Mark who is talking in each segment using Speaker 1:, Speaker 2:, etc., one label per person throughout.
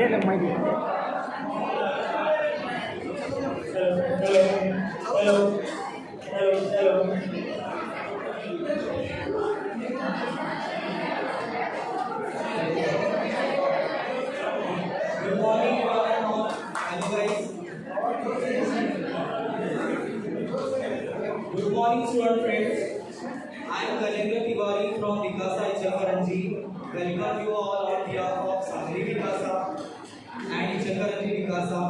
Speaker 1: Good morning, everyone. Hello, guys. Good morning, student friends. I am Galendra Tiwari from Vikasa Ichalkaranji. Welcome you all on behalf of Sangli Vikasa and Ichalkaranji Vikasa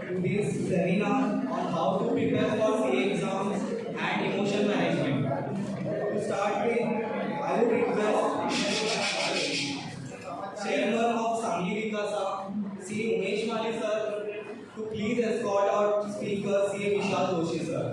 Speaker 1: to this seminar on how to prepare for CA exams and emotion management. To start with, I would request Chairman of Sangli Vikasa, C. Umesh Mali sir, to please escort our speaker C. Vishal Doshi sir.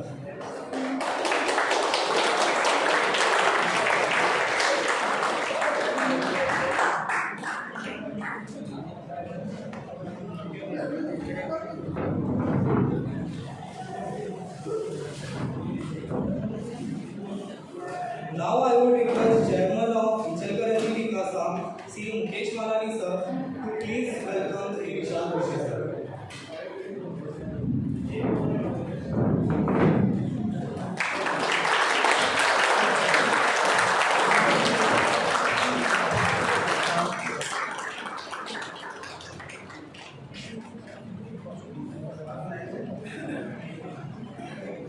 Speaker 1: Now I would request Chairman of Ichalkaranji Vikasa, C. Mukesh Malani sir, to please welcome Sri Vishal Doshi sir.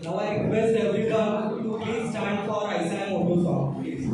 Speaker 1: Now I request everyone to please stand for Aisa and Motu song, please.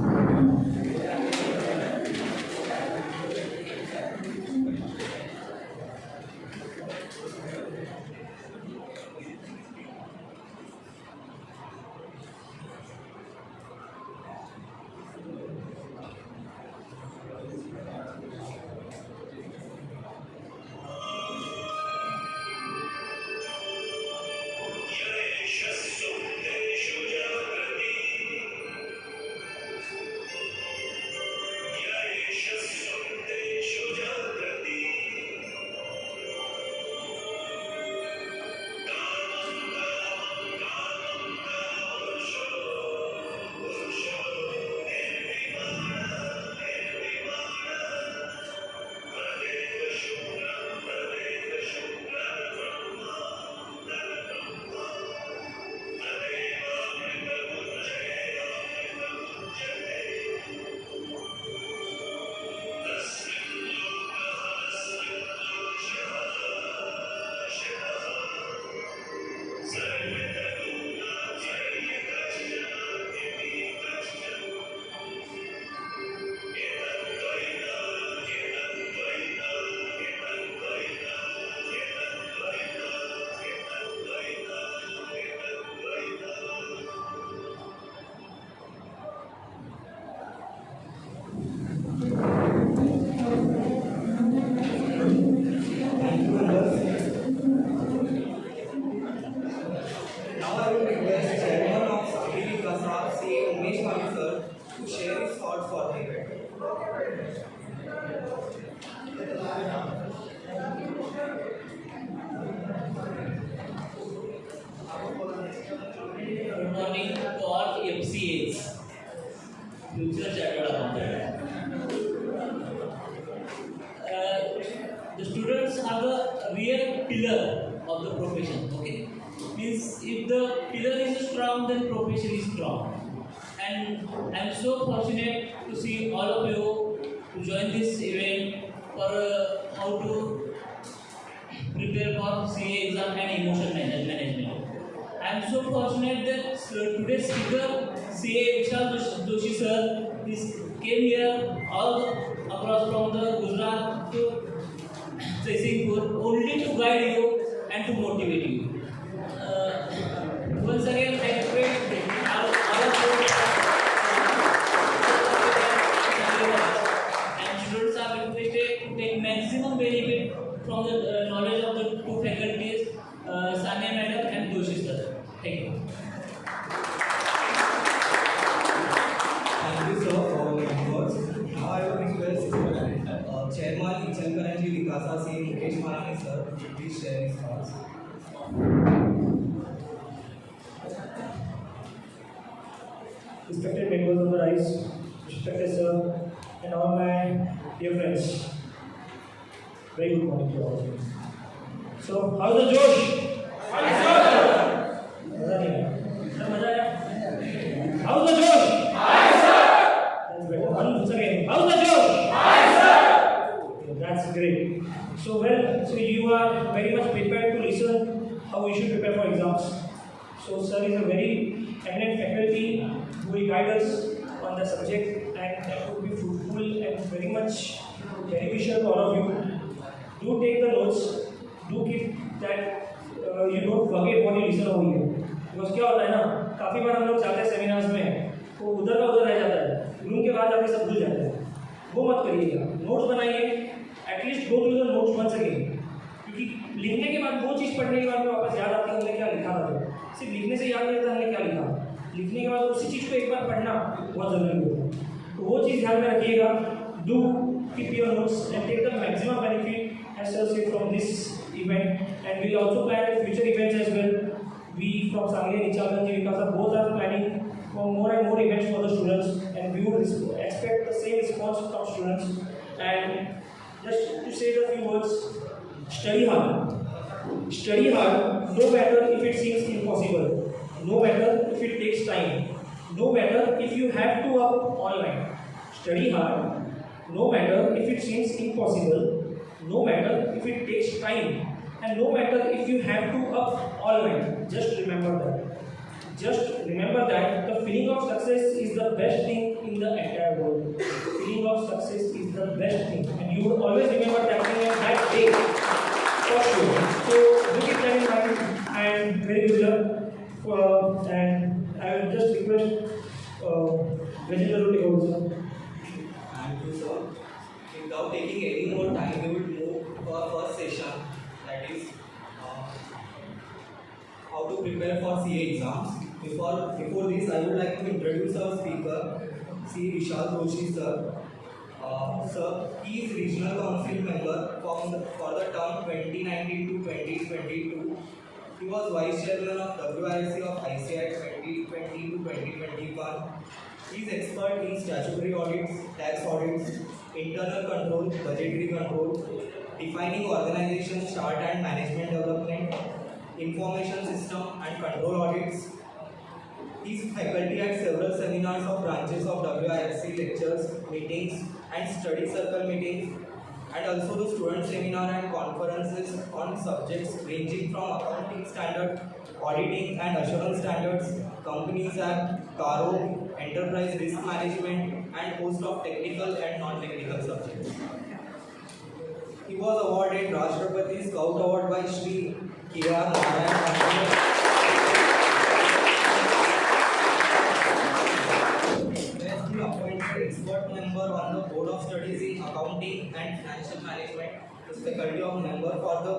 Speaker 1: Now I will request Chairman of Sangli Vikasa, C. Umesh Mali sir, to share his thoughts for the event.
Speaker 2: Good morning to all FCAs, Future Chartered Accountant. The students are the real pillar of the profession. Okay, means if the pillar is strong, then profession is strong. And I am so fortunate to see all of you to join this event for how to prepare for CA exam and emotion management. I am so fortunate that today's speaker, CA Vishal Doshi sir, came here all across from the Gujarat to Singapore only to guide you and to motivate you. Once again, I pray all of you and students are requested to take maximum benefit from the knowledge of the two faculties, Sania Madam and Doshi sir. Thank you.
Speaker 1: Thank you sir for your words. Now I will request Chairman Ichalkaranji Vikasa, C. Mukesh Malani sir, to please share his thoughts.
Speaker 3: Respected members of the RISE, respected sir, and all my dear friends. Very good morning to all of you. So, how's the Josh? मजा नहीं आया? Sir मजा आया? How's the Josh? That's better. Once again, how's the Josh? Okay, that's great. So you are very much prepared to listen how we should prepare for exams. So sir is a very eminent faculty who will guide us on the subject, and that would be fruitful and very much beneficial to all of you. Do take the notes. Do keep that you don't forget what you listen over here. Because क्या होता है ना, काफ़ी बार हम लोग जाते हैं seminars में तो उधर का उधर रह जाता है, रूम के बाद जाके सब भूल जाते हैं. वो मत करिएगा. नोट्स बनाइए. At least go through the notes once again, क्योंकि लिखने के बाद वो चीज़ पढ़ने के बाद में वापस याद आती है हमने क्या लिखा था. सिर्फ लिखने से याद नहीं रहता हमने क्या लिखा. लिखने के बाद उसी चीज़ को एक बार पढ़ना बहुत ज़रूरी होता है. तो वो चीज़ ध्यान में रखिएगा. Do keep your notes and take the maximum benefit as such from this event, and we will also plan future events as well. We from Sangli and Untitled Chapter both are planning for more and more events for the students, and we would expect the same response from students. And just to say the few words, study hard. Study hard, no matter if it seems impossible, no matter if it takes time, no matter if you have to up online. Study hard, no matter if it seems impossible, no matter if it takes time, and no matter if you have to up online. Just remember that. Just remember that the feeling of success is the best thing in the entire world. Feeling of success is the best thing, and you will always remember that thing and that day for sure. So do keep that in mind, and very good luck. And I will just request Rajendra to take over, sir.
Speaker 1: Thank you, sir. Without taking any more time, we will move to our first session, that is how to prepare for CA exams. Before this, I would like to introduce our speaker, C. Vishal Doshi, sir. Sir, he is Regional Council member for the term 2019 to 2022. He was Vice Chairman of WIC of ICI 2020 to 2021. He is expert in statutory audits, tax audits, internal control, budgetary control, defining organization chart and management development, information system and control audits. He is faculty at several seminars of branches of WISC lectures, meetings and study circle meetings, and also the student seminar and conferences on subjects ranging from accounting standard, auditing and assurance standards, Companies Act, CARO, enterprise risk management, and host of technical and non-technical subjects. He was awarded Rashtrapati Scout Award by Shri K.R. Narayan. Appointed expert member on the Board of Studies in Accounting and Financial Management, the Faculty of Member for the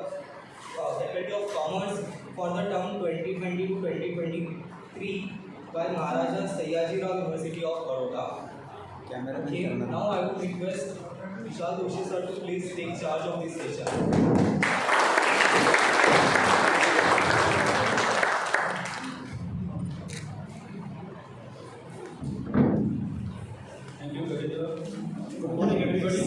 Speaker 1: Faculty of Commerce for the term 2020 to 2023 by Maharaja Sayaji Rao University of Baroda. Okay, now I would request Vishal Doshi sir to please take charge of this session.
Speaker 4: Good morning, everybody.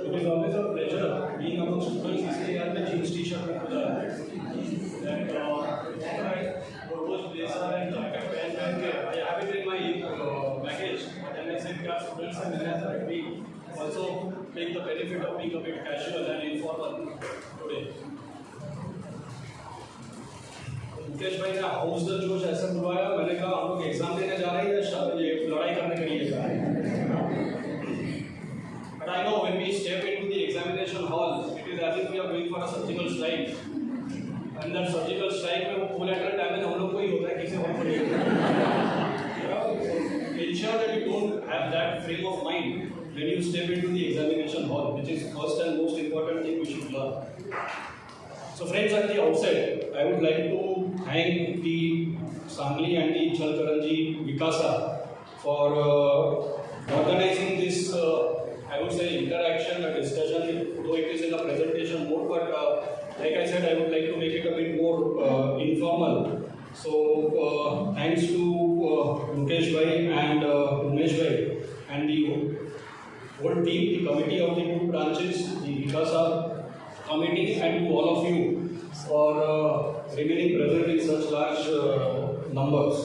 Speaker 4: It is always a pleasure being among students. इसलिए यार मैं jeans t-shirt में खुदा purpose blazer and jacket पहन के I have it in my baggage. And I said, क्या students हैं मैंने ऐसा भी also take the benefit of being a bit casual and informal today. Mukesh भाई ने हाउस द जोश ऐसा बुलवाया, मैंने कहा हम लोग एग्जाम देने जा रहे हैं या ये लड़ाई करने के लिए जा रहे हैं. But I know when we step into the examination hall, it is as if we are going for a surgical strike. And that surgical strike में वो collateral damage हम लोग को ही होता है, किसी और को नहीं होता. Ensure that you don't have that frame of mind when you step into the examination hall, which is first and most important thing we should learn. So friends, at the outset, I would like to thank the Sangli and the Chalkaranji Vikasa for organizing this I would say interaction, a discussion, though it is in a presentation mode, but like I said, I would like to make it a bit more informal. So thanks to Mukesh Bhai and Umesh Bhai and the whole team, the committee of the two branches, the Vikasa committee, and to all of you for remaining present in such large numbers.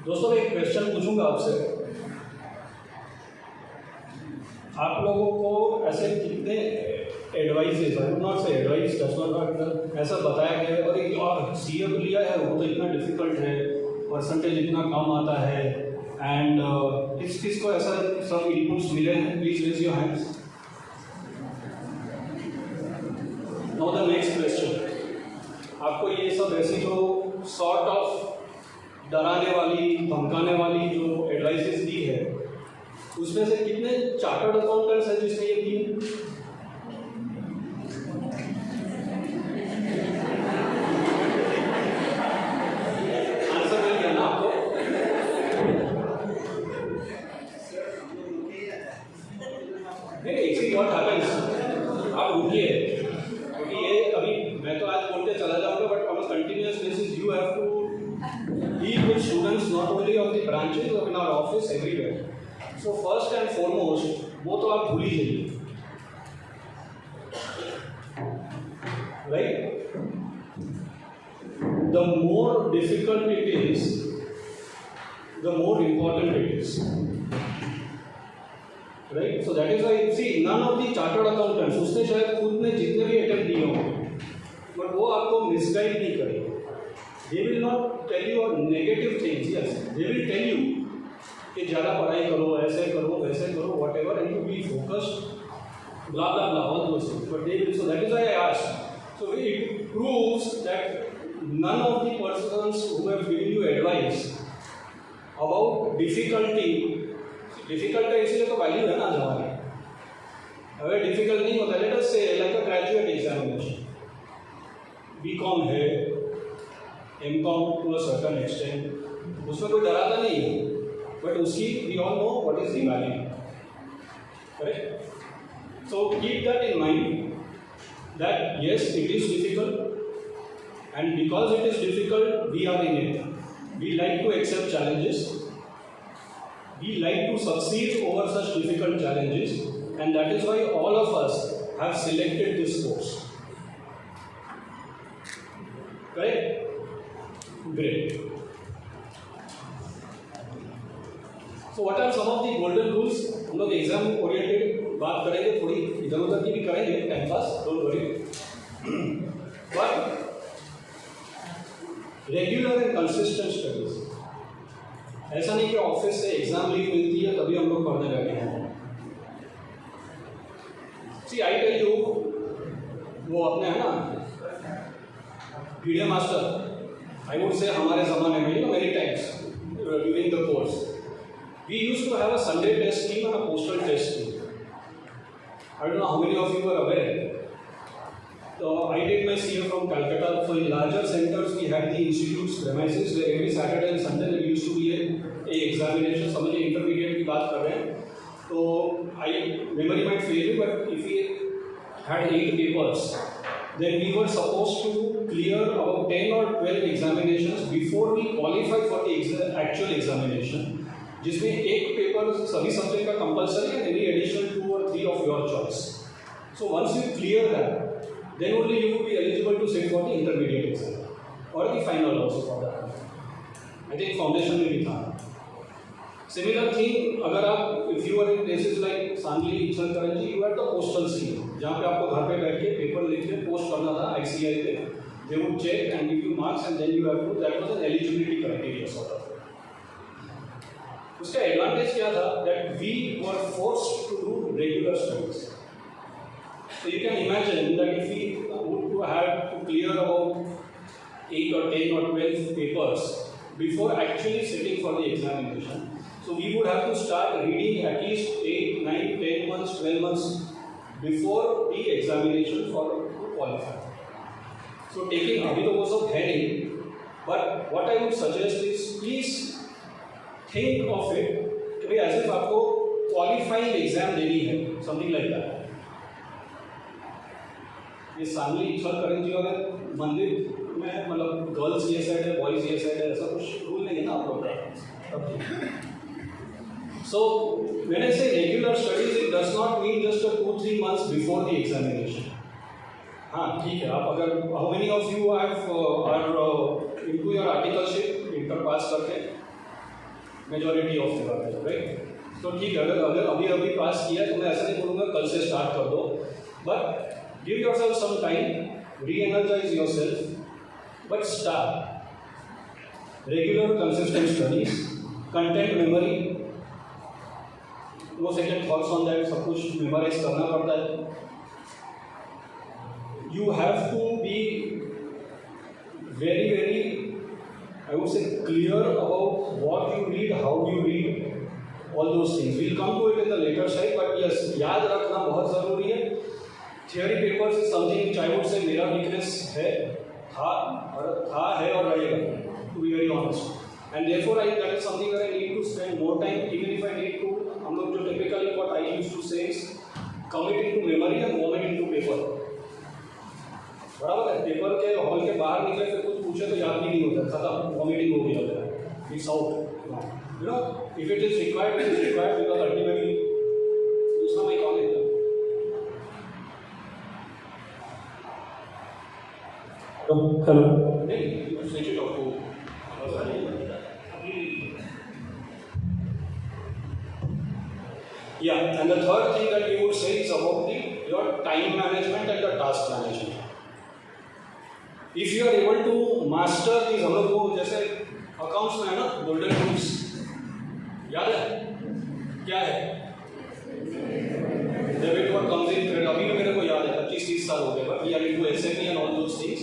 Speaker 4: दोस्तों मैं एक question पूछूंगा आपसे, आप लोगों को ऐसे कितने एडवाइजेस, आई वुड नॉट से एडवाइस, ऐसा बताया गया है और एक और सीए को लिया है वो तो इतना डिफिकल्ट है, परसेंटेज इतना कम आता है, एंड किस को ऐसा सब इनपुट्स मिले हैं? Please raise your hands. Now the next question, आपको ये सब ऐसी जो सॉर्ट ऑफ डराने वाली, धमकाने वाली जो एडवाइसेस दी है, उसमें से कितने चार्टर्ड अकाउंटेंट्स हैं जिसने ये दी? आंसर मिल गया ना आपको? नहीं, सी व्हाट हैपेंस, आप रुकिए, क्योंकि ये अभी मैं तो आज बोल के चला जाऊंगा, but on a continuous basis you have to deal with students not only of the branches but in our office everywhere. So first and foremost, वो तो आप भूल ही जाइए, right? The more difficult it is, the more important it is, right? So that is why see none of the chartered accountants, उसने शायद खुद ने जितने भी अटेम्प्ट दिए होंगे, but वो आपको मिसगाइड नहीं करेंगे. They will not tell you negative things. Yes, they will tell you कि ज़्यादा पढ़ाई करो, ऐसे करो, वैसे करो, whatever, and you be focused, blah blah blah, all those things. But they will. So that is why I asked. So it proves that none of the persons who have given you advice about difficulty है, इसलिए तो value है ना आज हमारी. अगर difficult नहीं होता, let us say like a graduate examination, BCom है, M.Com to a certain extent, उसमें कोई डराता नहीं है, बट उसकी we all know what is the value, correct? So keep that in mind that yes, it is difficult, and because it is difficult, we are in it. We like to accept challenges, we like to succeed over such difficult challenges, and that is why all of us have selected this course, correct? Great. So what are some of the golden rules? हम लोग exam oriented बात करेंगे, थोड़ी इधर उधर की भी करेंगे, time pass, don't worry. But regular and consistent studies, ऐसा नहीं कि ऑफिस से एग्जाम लीव मिलती है तभी हम लोग पढ़ने बैठे हैं. सी आई टेल यू, वो अपने है ना video master, I would say हमारे ज़माने में, many times during the course, we used to have a Sunday test team and a postal test team. I don't know how many of you are aware. So I did my CA from Calcutta. So in larger centers, we had the institute's premises where every Saturday and Sunday there used to be a examination. समझिए intermediate की बात कर रहे हैं. तो memory might fail you, but if we had 8 papers, then we were supposed to clear about 10 or 12 examinations before we qualify for the actual examination, जिसमें एक paper सभी सब्जेक्ट का कंपलसरी है, any additional 2 or 3 of your choice. So once you clear that, then only you will be eligible to sit for the intermediate exam or the final also for that. I think foundation में भी था. Similar thing, अगर आप if you are in places like Sangli, Ichalkaranji, you had the postal scheme, जहाँ पे आपको घर पे बैठ के पेपर लिख के पोस्ट करना था ICI पे. They would check and give you marks, and then you have to. That was an eligibility criteria sort of. उसका एडवांटेज क्या था? That we were forced to do regular studies. So you can imagine that if we would have to clear about 8 or 10 or 12 papers before actually sitting for the examination, so we would have to start reading at least 8, 9, 10 months, 12 months before the examination for to qualify. So taking अभी तो वो सब है नहीं, but what I would suggest is please think of it कि B as if आपको qualifying exam देनी है, समथिंग लाइक दैट। ये सामने थर्ड करेंगे अगर मंदिर में मतलब गर्ल्स ये साइड है, बॉयज़ ये साइड है, ऐसा कुछ रूल नहीं है ना आप लोग का। So when I say regular studies, it does not mean just 2-3 months before the examination. हाँ ठीक है, आप अगर how many of you are into your articleship inter pass करके मेजॉरिटी ऑफ द राइट। तो ठीक है, अगर अभी पास किया तो मैं ऐसा नहीं बोलूँगा कल से स्टार्ट कर दो, but give yourself some time, re-energise yourself, but start regular consistent studies, content memory, वो सेकंड थॉट्स ऑन दैट, सब कुछ मेमोराइज करना पड़ता है। You have to be very very I would say clear about what you read, how you read, all those things. We'll come to it in the later side, but yes, याद रखना बहुत ज़रूरी है। Theory papers is something which I would say मेरा weakness है और रहेगा, to be very honest. And therefore, that is something where I need to spend more time, even if I need to. हम लोग जो typically what I used to say is commit into memory and vomit into paper. बराबर है, paper के hall के बाहर निकले फिर कुछ पूछे तो याद भी नहीं होता, खत्म, वॉमिटिंग हो गया होता है, it's out. You know if it is required it is required, because ultimately दूसरा मैं कॉल है।
Speaker 3: हेलो,
Speaker 4: नहीं switch it off too. Yeah, and the third thing that we would say is about your time management and the task management. If you are able to master these, हम लोग को जैसे accounts में है ना golden rules, याद है क्या है? Debit what comes in credit, अभी भी मेरे को याद है, 25-30 साल हो गए, but we are into SAP and all those things,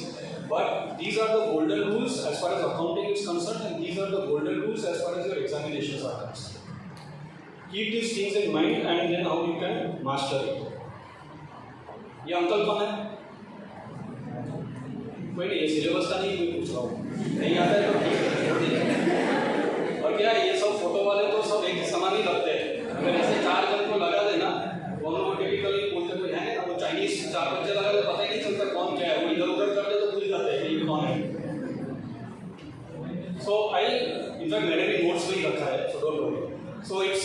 Speaker 4: but these are the golden rules as far as accounting is concerned, and these are the golden rules as far as your examinations are concerned. Keep these things in mind and then how you can master it. ये uncle कौन है? कोई नहीं, ये syllabus का नहीं, कोई पूछ रहा हूँ, नहीं आता है तो ठीक है। और क्या ये सब फोटो वाले तो सब एक समान ही लगते हैं, अगर ऐसे 4 जन को लगा देना, वो हम लोग टिपिकली बोलते कोई है ना, वो चाइनीज 4 बच्चे लगा दे, पता ही नहीं चलता कौन क्या है, वो इधर उधर कर दे तो भूल जाते हैं ये कौन है। सो आई इनफैक्ट मैंने भी नोट्स में ही रखा है, so don't worry. So it's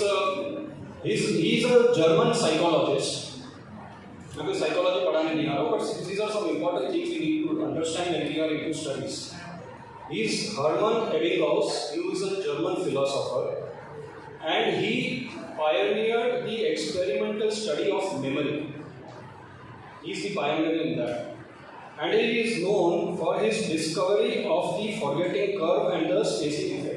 Speaker 4: he's a German psychologist. मैं कोई psychology पढ़ाने नहीं आ रहा हूँ, but these are some important things we need to understand when we are into studies. He's Hermann Ebbinghaus. He was a German philosopher, and he pioneered the experimental study of memory. He's the pioneer in that, and he is known for his discovery of the forgetting curve and the spacing effect.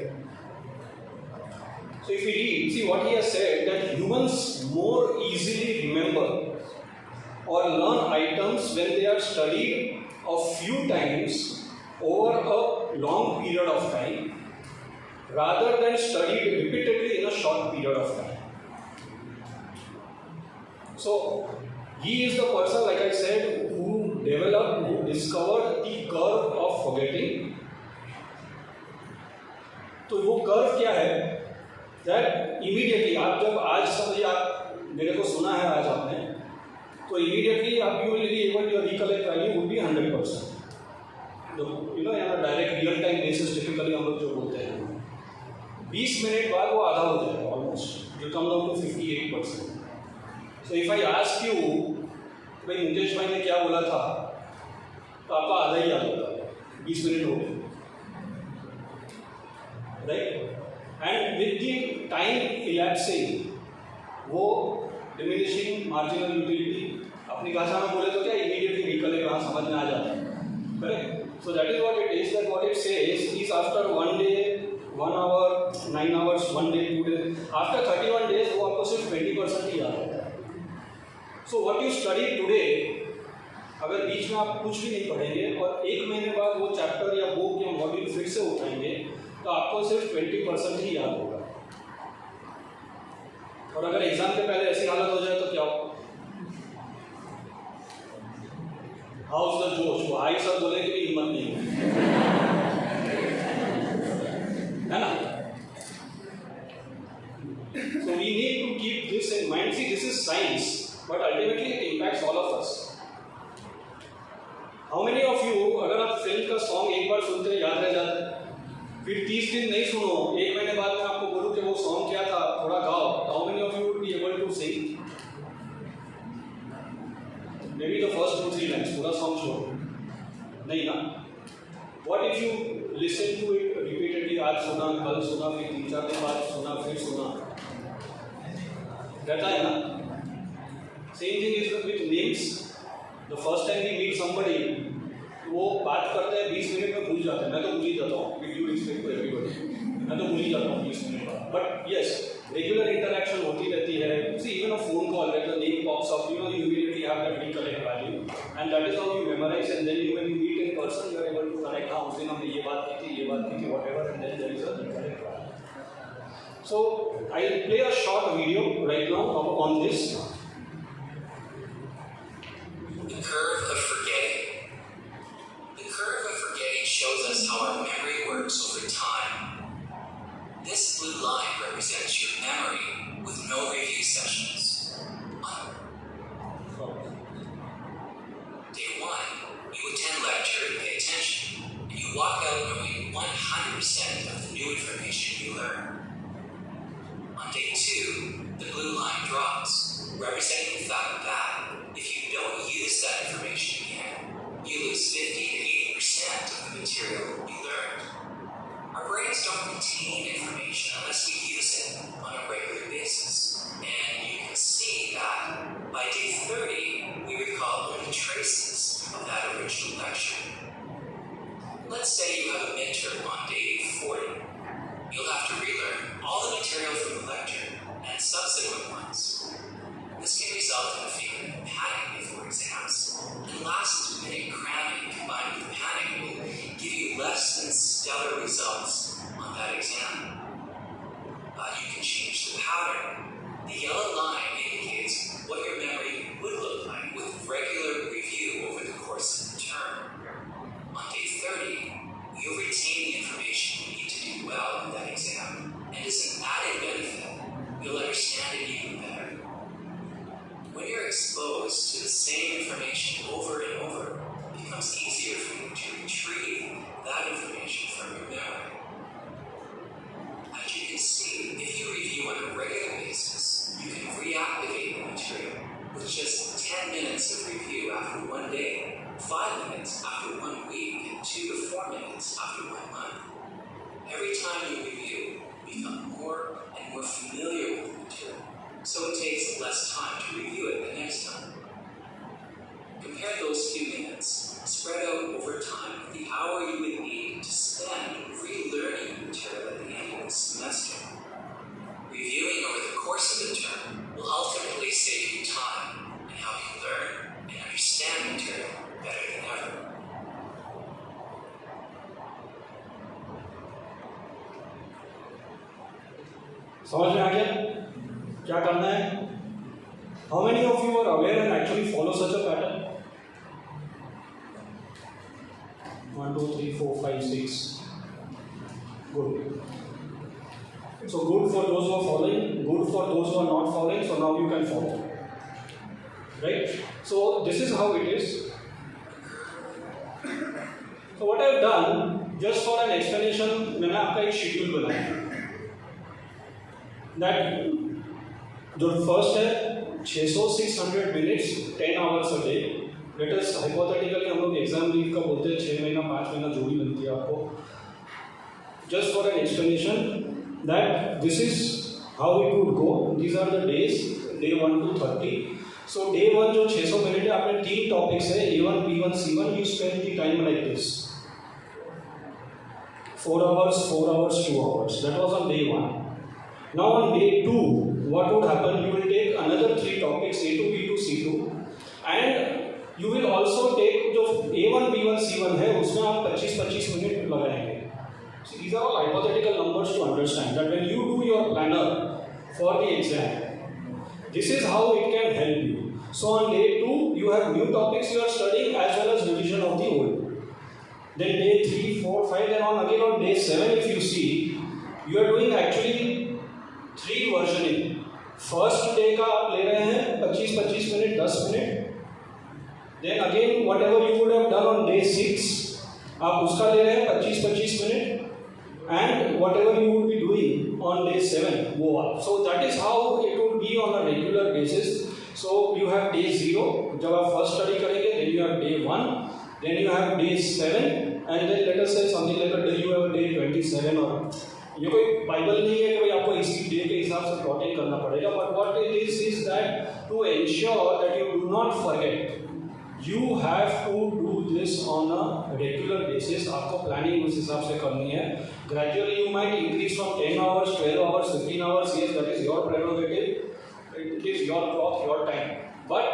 Speaker 4: So if we read, see what he has said, that humans more easily remember or learn items when they are studied a few times over a long period of time rather than studied repeatedly in a short period of time. So he is the person, like I said, who discovered the curve of forgetting. तो वो curve क्या है? That immediately आप जब आज समझिए आप मेरे को सुना है आज आपने, तो immediately आप you will be able to recollect value would be 100%. तो you know यहाँ direct real time basis typically हम लोग जो बोलते हैं 20 मिनट बाद वो आधा हो जाएगा almost, will come down to 58%. So if I ask you भाई मुकेश भाई ने क्या बोला था, तो आपका आधा ही याद होगा, 20 मिनट हो गए, right? And with the time elapsing, वो diminishing marginal utility, अपनी भाषा में बोले तो क्या immediately recollect वहाँ समझ में आ जाता है, correct? So that is what it is. That what it says is after 1 day, 1 hour, 9 hours, 1 day, 2 days, after 31 days वो आपको सिर्फ 20% ही याद होता है. So what you study today, अगर बीच में आप कुछ भी नहीं पढ़ेंगे और 1 महीने बाद वो चैप्टर या बुक या मॉड्यूल फिर से उठाएंगे तो आपको सिर्फ 20% ही याद होगा. और अगर एग्जाम के पहले ऐसी हालत हो जाए तो क्या हो? हाउस द जोश, वो हाई सब बोले कि हिम्मत नहीं है ना? So might see this is science, but ultimately it impacts all of us. How many of you, अगर आप फिल्म का सॉन्ग एक बार सुनते हैं याद रह जाता है, फिर 30 दिन नहीं सुनो, एक महीने बाद मैं आपको बोलूँ कि वो सॉन्ग क्या था, थोड़ा गाओ, how many of you would be able to sing? Maybe the first 2-3 lines, पूरा सॉन्ग छोड़ो, नहीं ना? What if you listen to it repeatedly? आज सुना, कल सुना, फिर 3-4 दिन बाद सुना, फिर सुना, रहता है ना? Same thing is with names. The first time we meet somebody, वो बात करते हैं 20 मिनट में भूल जाते हैं, मैं तो भूल ही जाता हूँ, with due respect to everybody, मैं तो भूल ही जाता हूँ 20 मिनट बाद. But yes, regular interaction होती रहती है. See, even a phone call where the name pops up, you know, you immediately have that recollect value, and that is how you memorize. And then when you meet in person, you are able to connect. हाँ, उस दिन हमने ये बात की थी, whatever, and then there is a recollect value. So I'll play a short video right now on this.
Speaker 5: The curve of forgetting. The curve of forgetting shows us how our memory works over time. This blue line represents your memory with no review sessions. Day 1, you attend lecture and pay attention, and you walk out knowing 100% of the new information you learned. On day 2, the blue line drops, representing the fact that if you don't use that information again, you lose 50 to 80% of the material you learned. Our brains don't retain information unless we use it on a regular basis. And you can see that by day 30, we recall only traces of that original lecture. Let's say you have a midterm on day 40. You'll have to relearn all the material from the lecture and subsequent ones. This can result in a feeling of panic before exams, and last-minute cramming combined with panic will give you less than stellar results on that exam. You can change the pattern. The yellow line indicates what your memory would look like with regular review over the course of the term. On day 30, you'll retain the information you need to do well in that exam, and as an added benefit, you'll understand it even better. When you're exposed to the same information over and over, it becomes easier for you to retrieve that information from your memory. As you can see, if you review on a regular basis, you can reactivate the material with just 10 minutes of review after 1 day, 5 minutes after 1 week, and 2 to 4 minutes after 1 month. Every time you review, you become more and more familiar with the material, so it takes less time to review it the next time. Compare those few minutes, spread out over time, with the hour you would need to spend relearning the material at the end of the semester. Reviewing over the course of the term will ultimately save you time and help you learn and understand material better than ever.
Speaker 4: समझ में आ गया क्या करना है? How many of you are aware and actually follow such a pattern? 1, 2, 3, 4, 5, 6. Good. So good for those who are following, good for those who are not following, so now you can follow. Right? So this is how it is. So what I have done, just for an explanation, मैंने आपका एक schedule बनाया. That जो first है 600-600 minutes, 10 hours a day. Let us hypothetically हम लोग exam leave का बोलते हैं 6 महीना 5 महीना जो भी बनती है आपको. Just for an explanation that this is how it would go. These are the days, day 1 to 30. So day 1 जो 600 मिनट है आपने 3 topics है A1, B1, C1. You spend the time like this. 4 hours, 4 hours, 2 hours. That was on day 1. Now on day 2, what would happen? You will take another 3 topics A2, B2, C2, and you will also take जो A1, B1, C1 है उसमें आप 25-25 minute लगाएंगे. So these are all hypothetical numbers to understand that when you do your planner for the exam, this is how it can help you. So on day 2, you have new topics you are studying as well as revision of the old. Then day 3, 4, 5, then on again on day 7, if you see, you are doing actually 3 versioning. First day का आप ले रहे हैं 25-25 minute, 10 minute. Then again whatever you would have done on day 6, आप उसका ले रहे हैं 25-25 minute. And whatever you would be doing on day 7, वो आप. So that is how it would be on a regular basis. So you have day 0, जब आप first study करेंगे, then you have day 1, then you have day 7, and then let us say something like that you have day 27. और ये कोई Bible नहीं है कि भाई आपको इसी डे के हिसाब से प्लॉटिंग करना पड़ेगा. But what it is that to ensure that you do not forget, you have to do this on a regular basis. आपको प्लानिंग उस हिसाब से करनी है. Gradually you might increase from 10 hours, 12 hours, 15 hours. Yes, that is your prerogative. It is your clock, your time. But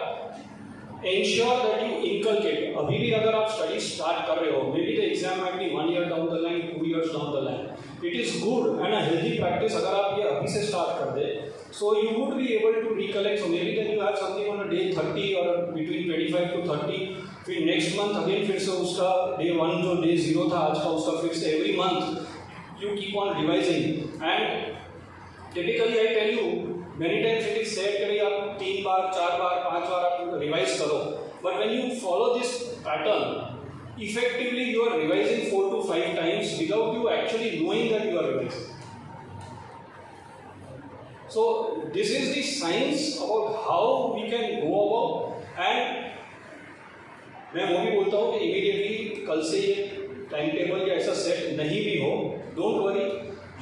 Speaker 4: ensure that you inculcate. अभी भी अगर आप स्टडी स्टार्ट कर रहे हो, maybe the exam might be 1 year down the line, 2 years down the line. It is good and a healthy practice. अगर आप ये अभी से स्टार्ट कर दे, so you would be able to recollect. So maybe then you have something on a day 30 or between 25 to 30. फिर next month again फिर से उसका day 1 जो day 0 था आज का उसका फिर से every month you keep on revising. And typically I tell you many times it is said कि आप 3 बार 4 बार 5 बार आप revise करो. But when you follow this pattern, effectively you are revising 4 to 5 times without you actually knowing that you are revising. So this is the science about how we can go about. And मैं वो भी बोलता हूँ कि immediately कल से ये time table या ऐसा सेट नहीं भी हो, don't worry,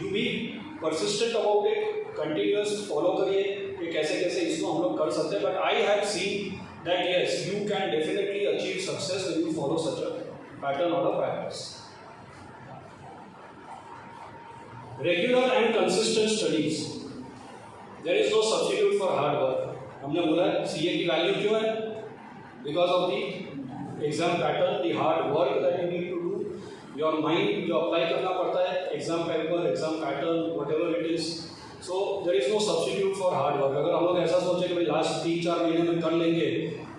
Speaker 4: you be persistent about it, continuous follow करिए कि कैसे कैसे इसको हम लोग कर सकते हैं. But I have seen that yes you can definitely achieve success when you follow such a pattern और a practice. Regular and consistent studies, there is no substitute for hard work. हमने बोला सीए की value क्यों है? Because of the exam pattern, the hard work that you need to do, your mind जो apply करना पड़ता है, exam paper, exam pattern, whatever it is. So there is no substitute for hard work. अगर हम लोग ऐसा सोचे कि भाई लास्ट 3-4 महीने में कर लेंगे,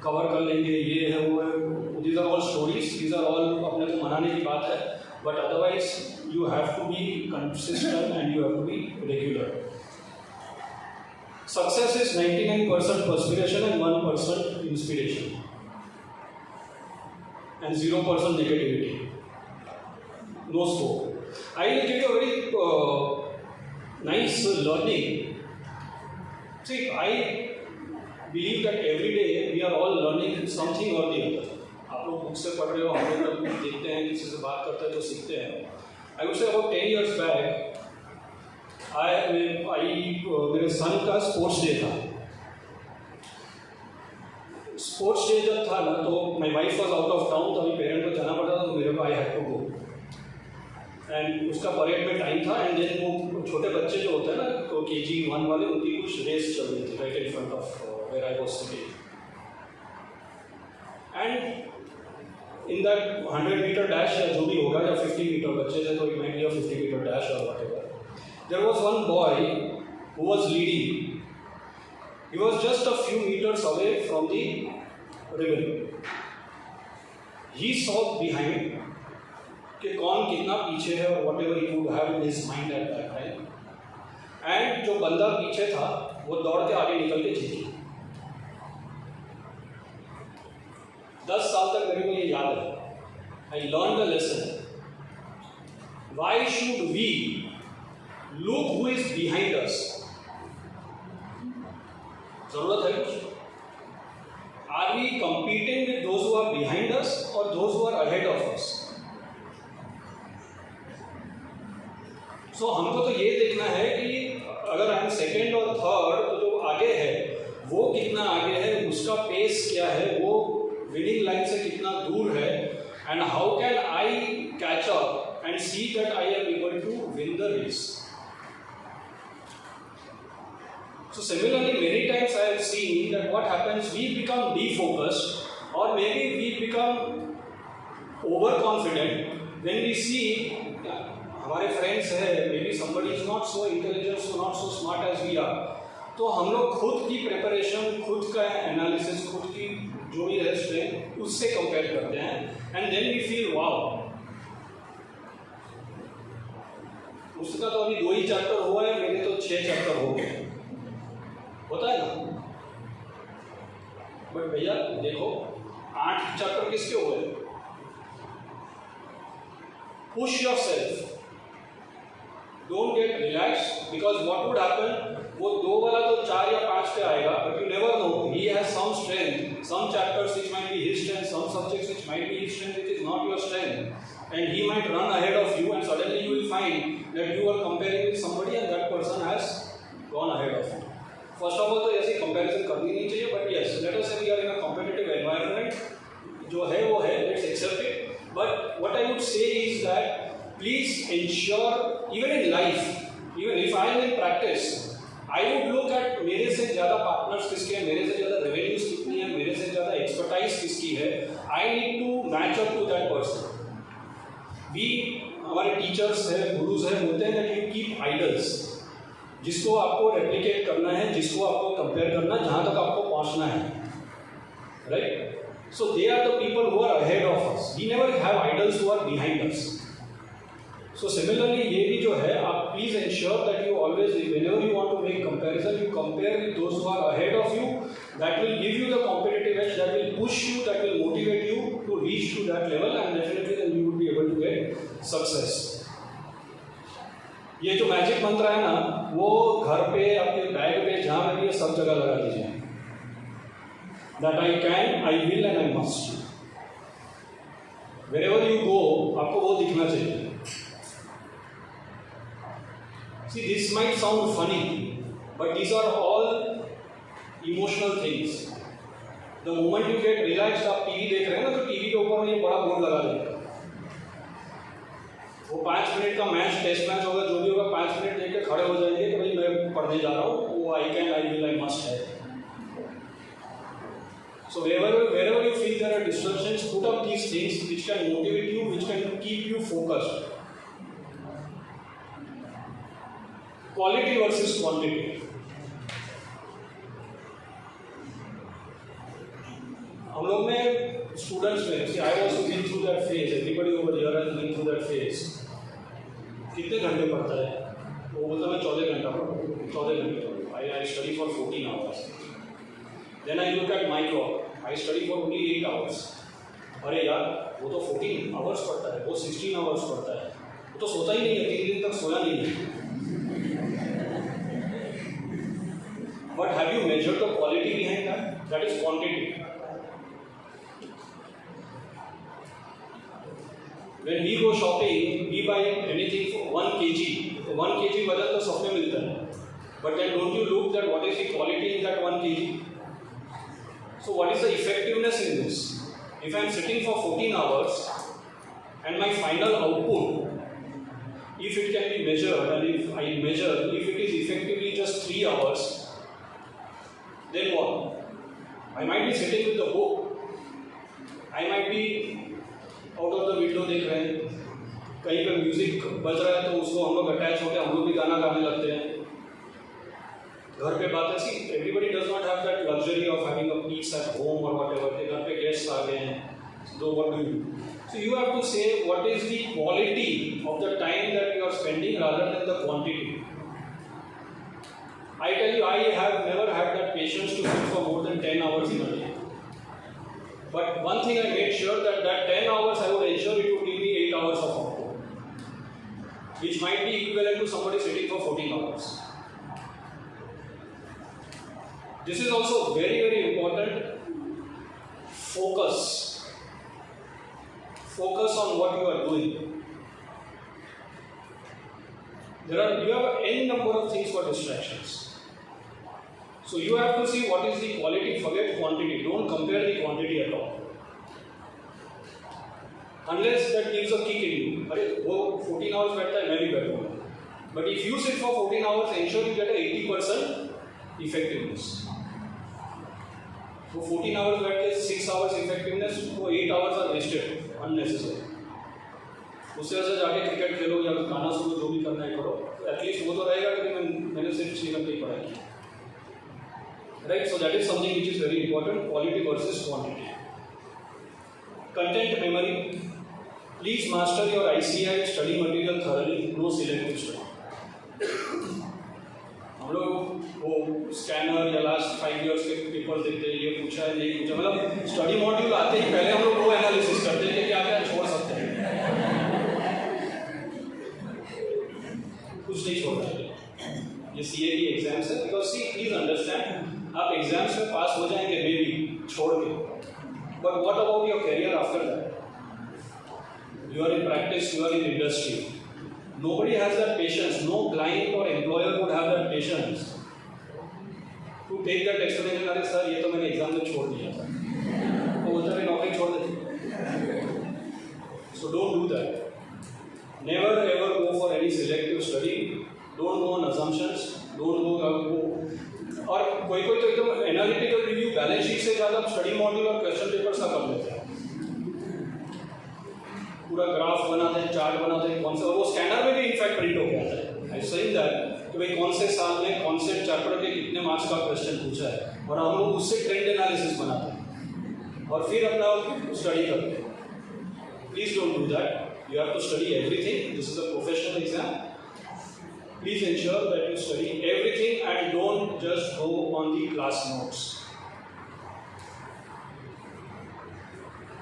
Speaker 4: कवर कर लेंगे, ये है वो है, these are all stories, these are all अपने को मनाने की बात है. But otherwise you have to be consistent and you have to be regular. Success is 99% perspiration and 1% inspiration and 0% negativity. No scope. I will give you a very nice learning. See, I believe that every day we are all learning something or the other. आप लोग book से पढ़ रहे हो, हम लोग देखते हैं, किसी से बात करते हैं तो सीखते हैं. I would say about 10 years back, मेरे सन का स्पोर्ट्स डे था. स्पोर्ट्स डे जब था ना तो my wife was out of town, तो अभी पेरेंट को जाना पड़ता था, तो मेरे को I had to go. And उसका परेड में टाइम था. एंड देन वो छोटे बच्चे जो होते हैं ना, तो KG 1 वाले, उनकी कुछ रेस चल रही थी right in front of where I was sitting. And in that 100 metre dash या जो भी होगा, या 50 मीटर बच्चे थे तो it might be a 50 metre dash और whatever. There was one boy who was leading. He was just a few meters away from the ribbon. He saw behind कि कौन कितना पीछे है और whatever he would have in his mind at that time. And जो बंदा पीछे था वो दौड़ के आगे निकल के जीत गया. 10 साल तक मेरे को ये याद है. I learned the lesson. Why should we look who is behind us? जरूरत है कुछ? Are we competing with those who are behind us or those who are ahead of us? So हमको तो ये देखना है कि अगर हम सेकेंड और थर्ड, तो जो आगे है वो कितना आगे है, उसका पेस क्या है, वो विनिंग लाइन से कितना दूर है, and how can I catch up and see that I am able to win the race. So similarly, many times I have seen that what happens, we become defocused or maybe we become overconfident when we see हमारे friends है, maybe somebody is not so intelligent, so not so smart as we are. तो हम लोग खुद की preparation, खुद का analysis, खुद की जो भी है स्ट्रेंथ, उससे कंपेयर करते हैं and then we feel wow, उसका तो अभी 2 ही चैप्टर हुआ है, मेरे तो 6 चैप्टर हो गए. होता है ना? बट भैया देखो 8 चैप्टर किसके हुए? Push yourself, don't get relax, because what would happen, वो 2 वाला तो 4 या 5 पे आएगा, but you never know, he has some strength, some chapters which might be his strength, some subjects which might be his strength, which is not your strength, and he might run ahead of you, and suddenly you will find that you are comparing with somebody and that person has gone ahead of you. First of all, तो ऐसी comparison करनी नहीं चाहिए, but yes, let us say we are in a competitive environment, जो है वो है, let's accept it. But what I would say is that please ensure, even in life, even if I am in practice, I would look at मेरे से ज़्यादा partners किसके हैं, मेरे से ज़्यादा रेवेन्यूज कितनी है, मेरे से ज़्यादा एक्सपर्टाइज किसकी है. I need to match up to that person. We, हमारे टीचर्स हैं, गुरुज हैं, बोलते हैं that you keep idols, जिसको आपको रेप्लिकेट करना है, जिसको आपको कंपेयर करना, जहाँ तक आपको पहुँचना है, right? So they are the people who are ahead of us. We never have idols who are behind us. So similarly, ये भी जो है, आप please ensure that you always, whenever you want to make comparison, you compare with those who are ahead of you. That will give you the competitive edge, that will push you, that will motivate you to reach to that level, and definitely then you will be able to get success. ये जो magic मंत्र है ना, वो घर पे, अपने bag पे, जहाँ भी है, सब जगह लगा दीजिए. That I can, I will and I must. Wherever you go, आपको वो दिखना चाहिए. See, this might sound funny, but these are all emotional things. The moment you get relaxed, आप टीवी देख रहे हैं ना, तो टीवी के ऊपर में ये बड़ा बोर्ड लगा देगा. वो 5 मिनट का मैच, टेस्ट मैच होगा, जो भी होगा, 5 मिनट देख के खड़े हो जाएंगे कि भाई मैं पढ़ने जा रहा हूँ, वो I can, I will, I must है. So wherever you feel there are distractions, put up these things which can motivate you, which can keep you focused. Quality versus quantity. हम लोग में स्टूडेंट्स में, see I also been through that phase. Everybody over here has been through that phase. कितने घंटे पढ़ता है? वो बोलता मैं 14 घंटा पढ़ूँ, 14 घंटे. I study for 14 hours. Then I look at my clock. I study for only 8 hours. अरे यार, वो तो 14 hours पढ़ता है, वो 16 hours पढ़ता है, वो तो सोता ही नहीं है, 3 दिन तक सोया नहीं है. But have you measured the quality behind that? That is quantity. When we go shopping, we buy anything for 1 kg. 1 kg वजन तो सब में मिलता है. But then don't you look that what is the quality in that 1 kg? So what is the effectiveness in this? If I am sitting for 14 hours and my final output, if it can be measured, and if I measure, if it is effectively just 3 hours, then what? I might be sitting with the book. I might be out of the window देख रहे हैं, कहीं पे music बज रहा है तो उसको हम लोग अटैच होकर हम लोग भी गाना गाने लगते हैं. घर पे बात है, see everybody does not have that luxury of having a peace at home or whatever. घर पे guests आ गए हैं, so what do you do? So you have to say what is the quality of the time that you are spending rather than the quantity. I tell you, I have never had that patience to sit for more than 10 hours in a day. But one thing I made sure that 10 hours I would ensure it would give me 8 hours of output, which might be equivalent to somebody sitting for 14 hours. This is also very, very important. Focus. Focus on what you are doing. You have any number of things for distractions. So you have to see what is the quality, forget quantity. Don't compare the quantity at all. Unless that gives a kick in you. अरे वो 14 hours बैठता है, मैं भी बैठूँगा. But if you sit for 14 hours, ensure you get a 80% effectiveness. वो 14 hours बैठ के 6 hours effectiveness, वो 8 hours are wasted, unnecessary. उससे ऐसे जाके क्रिकेट खेलो या गाना सुनो, जो भी करना है करो. एटलीस्ट वो तो रहेगा कि मैंने सिर्फ 6 घंटे ही पढ़ाई. Right, so that is something which is very important, quality versus quantity. Content memory. Please master your ICI study material thoroughly, no selective study. हम लोग वो स्कैनर या लास्ट 5 years के पेपर देखते हैं, ये पूछा है नहीं पूछा, मतलब स्टडी मॉड्यूल आते ही पहले हम लोग वो एनालिसिस करते हैं कि क्या क्या छोड़ सकते हैं, कुछ नहीं छोड़ सकते। ये CA की एग्जाम्स है, बिकॉज सी प्लीज अंडरस्टैंड, आप एग्जाम्स में पास हो जाएंगे मे बी छोड़ के, but what about your career after that? You are in practice, you are in industry. Nobody has that patience. No client or employer would have that patience to take that explanation. अरे sir ये तो मैंने exam में छोड़ दिया था, तो बोलता है नौकरी छोड़ दे। So don't do that. Never ever go for any selective study. Don't go on assumptions. Don't go और कोई तो एकदम एनालिटिकल रिव्यू बैलेंस शीट से ज़्यादा स्टडी मॉड्यूल और क्वेश्चन पेपर सा कर लेते हैं, पूरा ग्राफ बनाते हैं, चार्ट बनाते हैं, कौन सा वो स्कैनर में भी इनफैक्ट प्रिंट हो गया था। आई सही दैट कि भाई कौन से साल में कौन से चैप्टर के कितने मार्क्स का क्वेश्चन पूछा है, और हम लोग उससे ट्रेंड एनालिसिस बनाते हैं और फिर अपना स्टडी करते हैं। Please don't do that. You have to study everything. This is a professional exam. Please ensure that you study everything and don't just go on the class notes.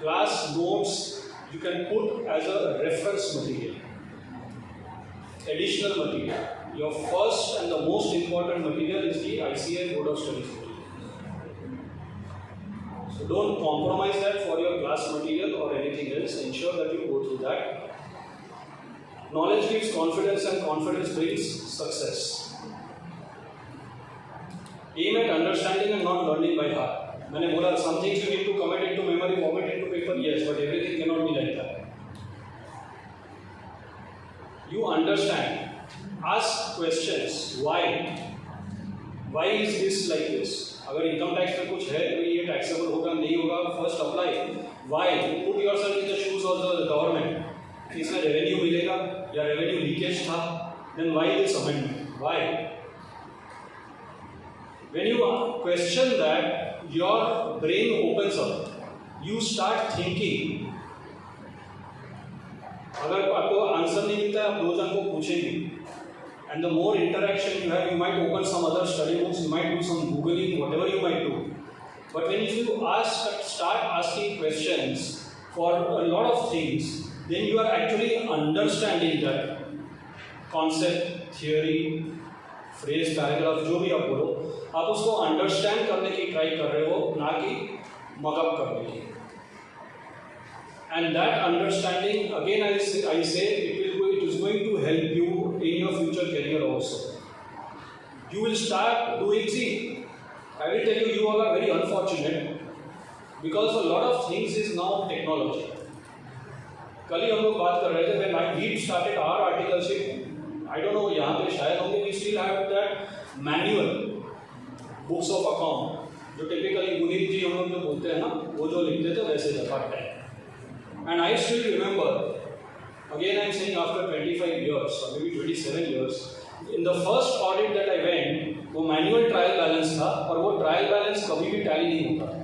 Speaker 4: Class notes you can put as a reference material, additional material. Your first and the most important material is the ICA Board of Studies material. So don't compromise that for your class material or anything else. Ensure that you go through that. Knowledge gives confidence and confidence brings success. Aim at understanding and not learning by heart. मैंने बोला some things you need to commit into memory, vomit into paper, yes, but everything cannot be like that. You understand. Ask questions. Why? Why is this like this? अगर income tax में कुछ है तो ये taxable होगा नहीं होगा, first apply. Why? Put yourself in the shoes of the government. इसमें रेवेन्यू मिलेगा या रेवेन्यू लीकेज था, then why this amendment? Why? When you question that, your brain opens up. You start thinking. अगर आपको answer नहीं मिलता है, आप 2 जन को पूछेंगे, and the more interaction you have, you might open some other study books, you might do some googling, whatever you might do. But when you start asking questions for a lot of things, then you are actually understanding that concept, theory, phrase, paragraph, जो भी आप बोलो, आप उसको understand करने की try कर रहे हो, ना कि mug up करने की। And that understanding, again I say, it is going to help you in your future career also. You will start doing, see, I will tell you, you all are very unfortunate because a lot of things is now technology. कल ही हम लोग बात कर रहे थे, when we started our articleship, I don't know यहाँ पे शायद होंगे, we still have that manual books of account, जो typically गुनीत जी हम लोग जो बोलते हैं ना, वो जो लिखते थे वैसे जफाट है। And I still remember, again I'm saying after 25 years or maybe 27 years, in the first audit that I went, वो manual trial balance था और वो trial balance कभी भी tally नहीं होता।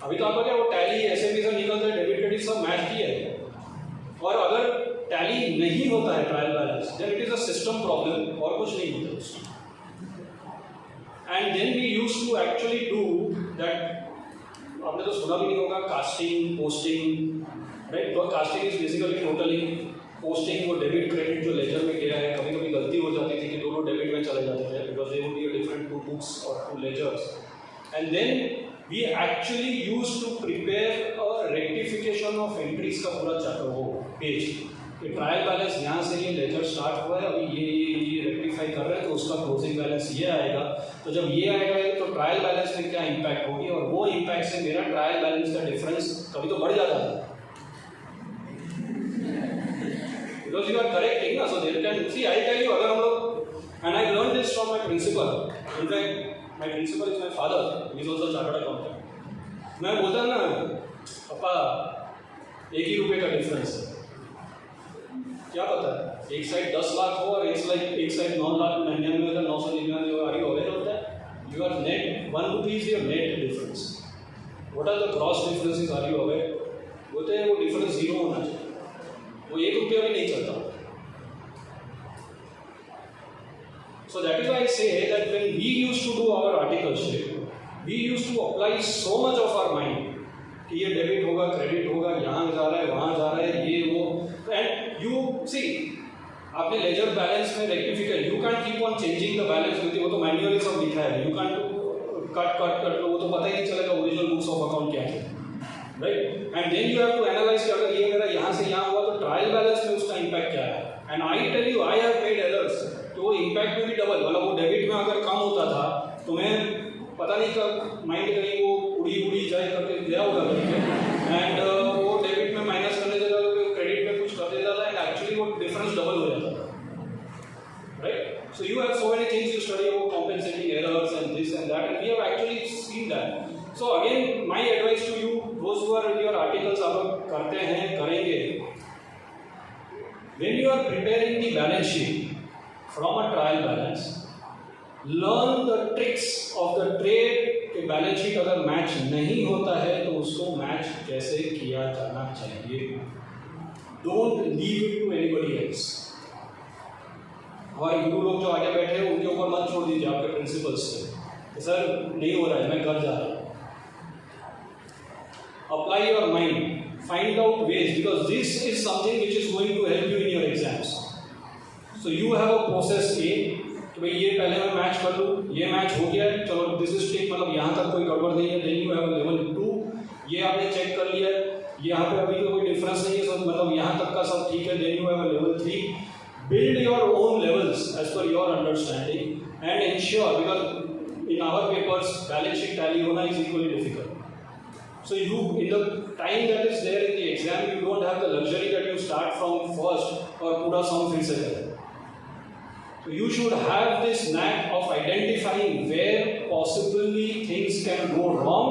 Speaker 4: अभी तो आपका क्या वो टैली एसएमबी से निकलता है, डेबिट क्रेडिट सब मैच किया है, और अगर टैली नहीं होता है trial balance, then it is a system problem और कुछ नहीं होता उसमें। And then we used to actually do that, आपने तो सुना भी नहीं होगा, casting, posting, right? Casting is basically totalling, posting वो डेबिट क्रेडिट जो लेजर में गया है, कभी कभी गलती हो जाती थी कि दोनों डेबिट में चले जाते थे because they would be different to books और to ledgers. And then we actually used to prepare a rectification of entries का पूरा चैप्टर, वो पेज कि ट्रायल बैलेंस यहाँ से ये लेजर स्टार्ट हुआ है, अभी ये रेक्टिफाई कर रहे हैं तो उसका क्लोजिंग बैलेंस ये आएगा, तो जब ये आएगा तो ट्रायल बैलेंस में क्या इम्पैक्ट होगी, और वो इम्पैक्ट से मेरा ट्रायल बैलेंस का डिफरेंस कभी तो बढ़ जाता है because you are correcting ना, so they can see, I tell you, अगर हम लोग, and I learned this from my principal, in fact my principal is my father, he is also chartered accountant। मैं बोलता ना पापा एक ही रुपए का डिफरेंस है, क्या पता है एक साइड 10 लाख हो और एक साइड 9,99,999 हो, आर यू अवेयर होता है? You are net 1 rupee is your net difference. What are the cross differences, are you aware? बोलते हैं वो डिफरेंस 0 होना चाहिए, वो 1 रुपया भी नहीं चलता। So that is why I say that when we used to do our articleship, we used to apply so much of our mind कि ये डेबिट होगा, क्रेडिट होगा, यहाँ जा रहा है, वहाँ जा रहा है, ये वो, and you see, आपने लेजर बैलेंस में rectification, you can't keep on changing the balance with वो तो मैन्युअली सब लिखा है, you can't कट वो तो पता ही नहीं चलेगा ओरिजिनल बुक्स ऑफ अकाउंट क्या है, right? And then you have to analyse कि अगर ये मेरा यहाँ से यहाँ हुआ तो ट्रायल बैलेंस में उसका इम्पैक्ट क्या है. And I tell you I have made errors, तो वो इम्पैक्ट में भी डबल, मतलब वो डेबिट में अगर कम होता था तो मैं पता नहीं कब माइंड कहीं वो उड़ी जाए करके गया होगा एंड वो डेबिट में माइनस करने जगह क्रेडिट में कुछ कर देता था एंड एक्चुअली वो डिफरेंस डबल हो जाता था, right? So you have so many things you study about compensating errors and this and that, and we have actually seen that. So again, my advice to you, those who are your articles आप करते हैं, करेंगे, when you are preparing the balance sheet from a trial balance, learn the tricks of the trade कि balance sheet अगर match नहीं होता है तो उसको मैच कैसे किया जाना चाहिए. Don't leave it to anybody else. हमारे गुरु लोग जो आगे बैठे हैं उनके ऊपर मत छोड़ दीजिए आपके प्रिंसिपल्स से कि सर नहीं हो रहा है, मैं कर जा रहा हूँ. Apply your mind, find out ways, because this is something which is going to help you in your exams. So you have a process ए कि भाई ये पहले मैं मैच कर लूँ, ये मैच हो गया है, चलो दिस इज टिक, मतलब यहाँ तक कोई गड़बड़ नहीं है. देन यू हैव लेवल 2, ये आपने चेक कर लिया है, यहाँ पे अभी तो कोई डिफरेंस नहीं है, सब मतलब यहाँ तक का सब ठीक है. Then you have level 3, build your own levels as per your understanding and ensure, because in our papers balance sheet tally hona is equally difficult. So you, in the time that is there in the exam, you don't have the luxury that you start from first और पूरा sum फिर से करें. So you should have this knack of identifying where possibly things can go wrong,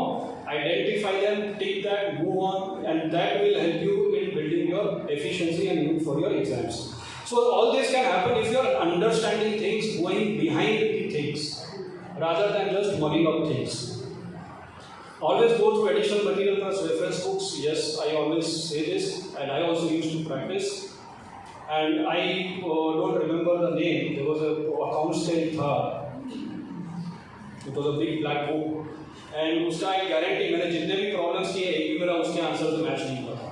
Speaker 4: identify them, tick that, move on, and that will help you in building your efficiency and mood for your exams. So all this can happen if you are understanding things, going behind the things, rather than just mugging up things. Always go through additional material plus reference books. Yes, I always say this, and I also used to practice. And I don't remember the name. There was a accounts thing tha. It was a big black book. And उसका I guarantee मैंने जितने भी problems किए एक भी मेरा उसके answer से मैच नहीं हुआ था.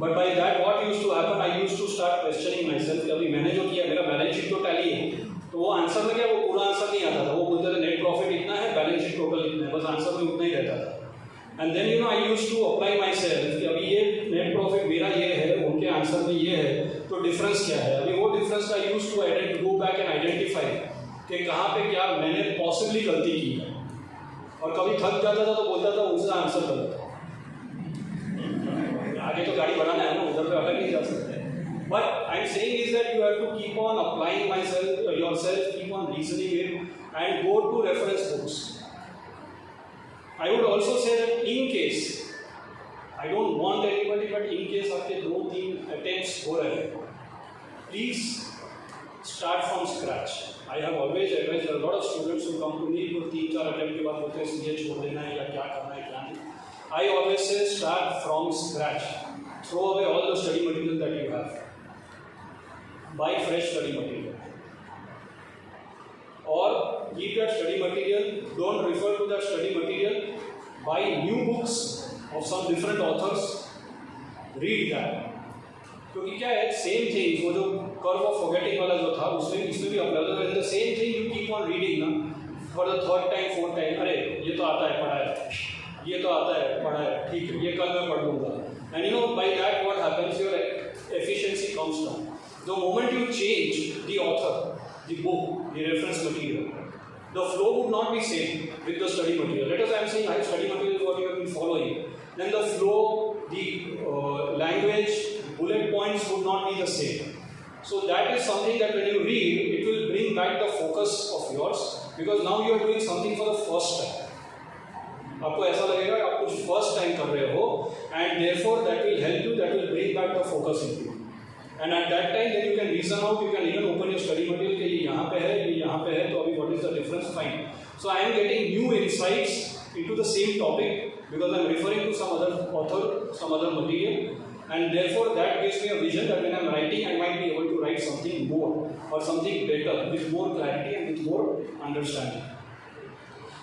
Speaker 4: But by that what used to happen, I used to start questioning myself. अभी मैंने जो किया मेरा बैलेंस शीट तो टैली है, तो वो आंसर में क्या वो पूरा आंसर नहीं आता था. वो बोलते थे नेट प्रॉफिट इतना है, बैलेंस शीट टोटल इतना है, बस आंसर में उतना ही रहता था. And then you know I used to apply myself कि अभी ये नेट प्रॉफिट मेरा ये है, उनके आंसर में ये है, तो डिफरेंस क्या है. अभी वो डिफरेंस का use to go back and identify कि कहाँ पे क्या मैंने पॉसिबली गलती की है. और कभी थक जाता था तो बोलता था उनसे आंसर गलत है, आगे तो गाड़ी बढ़ाना है ना, उधर पे अलग नहीं जा सकते. But I am saying is that you have to keep on applying myself yourself, keep on reasoning it and go to reference books. I would also say that in case, I don't want anybody, but in case आपके 2-3 attempts हो रहे हैं, please start from scratch. I have always advised a lot of students who come to me for 3-4 attempt के बाद बोलते हैं ये छोड़ देना है या क्या करना है क्या नहीं. I always say start from scratch. Throw away all the study material that you have. Buy fresh study material. Or keep that study material, don't refer to that study material, buy new books of some different authors, read that. क्योंकि क्या है same thing, वो जो curve of forgetting वाला जो था उसमें इसमें भी अप्लाई होता है. The same thing you keep on reading ना for the 3rd time 4th time, अरे ये तो आता है पढ़ा है, ये तो आता है पढ़ा है, ठीक है ये कल मैं पढ़ लूँगा. And you know by that what happens, your efficiency comes down. The moment you change the author, the book, the reference material, the flow would not be same with the study material. Let us, I am saying, I have study material what you have been following. Then the flow, the language, bullet points would not be the same. So that is something that when you read, it will bring back the focus of yours, because now you are doing something for the first time. आपको ऐसा लगेगा आप कुछ first time कर रहे हो, and therefore that will help you, that will bring back the focus in you. And at that time, then you can reason out, you can even open your study material कि ये यहाँ पे है, ये यहाँ पे है, तो अभी what is the difference? Fine. So I am getting new insights into the same topic because I am referring to some other author, some other material, and therefore that gives me a vision that when I am writing, I might be able to write something more. or something better with more clarity and with more understanding.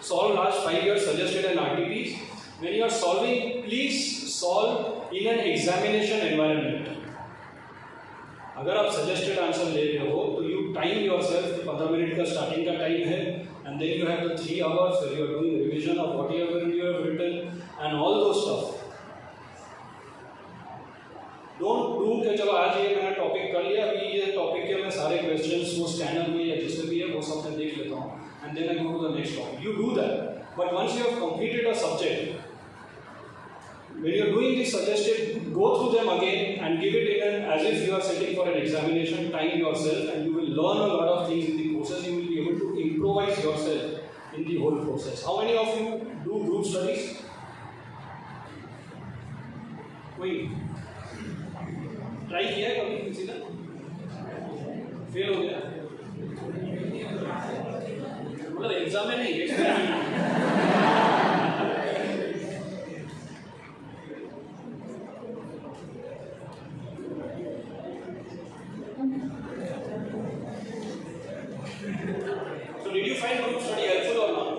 Speaker 4: Solve last 5 years suggested and RTPs. When you are solving, please solve in an examination environment. अगर आप suggested answer ले रहे हो तो you time yourself 15 minute का starting का time है and then you have the 3 hours where you are doing revision of whatever you have written and all those stuff. Don't do कि चलो आज ये मैंने टॉपिक कर लिया, अभी ये टॉपिक के मैं सारे क्वेश्चंस वो स्कैनर में या जिसमें भी है वो सब मैं देख लेता हूँ and then I go to the next topic. You do that, but once you have completed a subject, when you are doing this suggested, go through them again and give it in as if you are sitting for an examination, time yourself, and you will learn a lot of things in the process. You will be able to improvise yourself in the whole process. How many of you do group studies? कोई try किया है कभी किसी ने? Fail हो गया? मतलब exam में नहीं, एक्सपेरिमेंट में। So did you find group study helpful or not?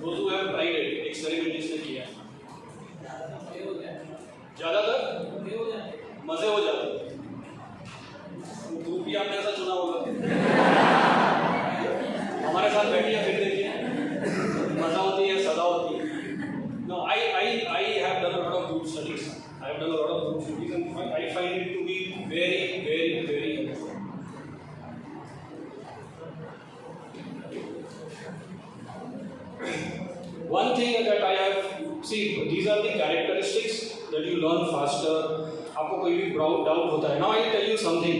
Speaker 4: Those who have tried it, experiment जिसने किया, ज़्यादातर मजे हो जाते। ग्रुप भी आपने ऐसा चुना होगा, हमारे साथ बैठिए फिर देखिए, मजा होती है, सदा होती है। No, I have done a lot of group studies. I have done a lot of group studies, and I find it to be very, very, very helpful. One thing that I have, see, these are the characteristics that you learn faster. आपको कोई भी doubt होता है. Now I tell you something.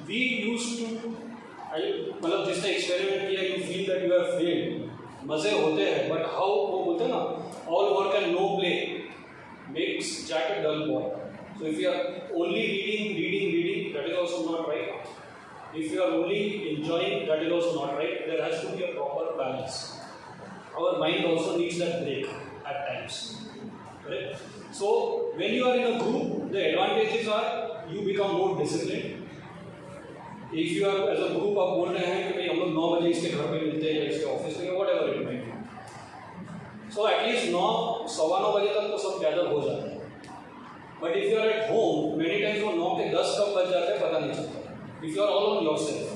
Speaker 4: We used to, मतलब जिसने experiment किया, you feel that you have failed. मजे होते हैं, but how वो बोलते हैं ना, all work and no play makes Jack a dull boy. So if you are only reading, that is also not right. If you are only enjoying, that is also not right. There has to be a proper balance. Our mind also needs that break at times. Correct? So when you are in a group, the advantages are you become more disciplined. If you are as a group आप बोल रहे हैं कि भाई हम लोग 9 बजे इसके घर पे मिलते हैं या इसके ऑफिस में, whatever it may be. So at least 9, 9:15 बजे तक तो सब गैदर हो जाते हैं. But if you are at home, many times वो 9 के 10 कब बज जाते हैं पता नहीं चलता. If you are all on yourself,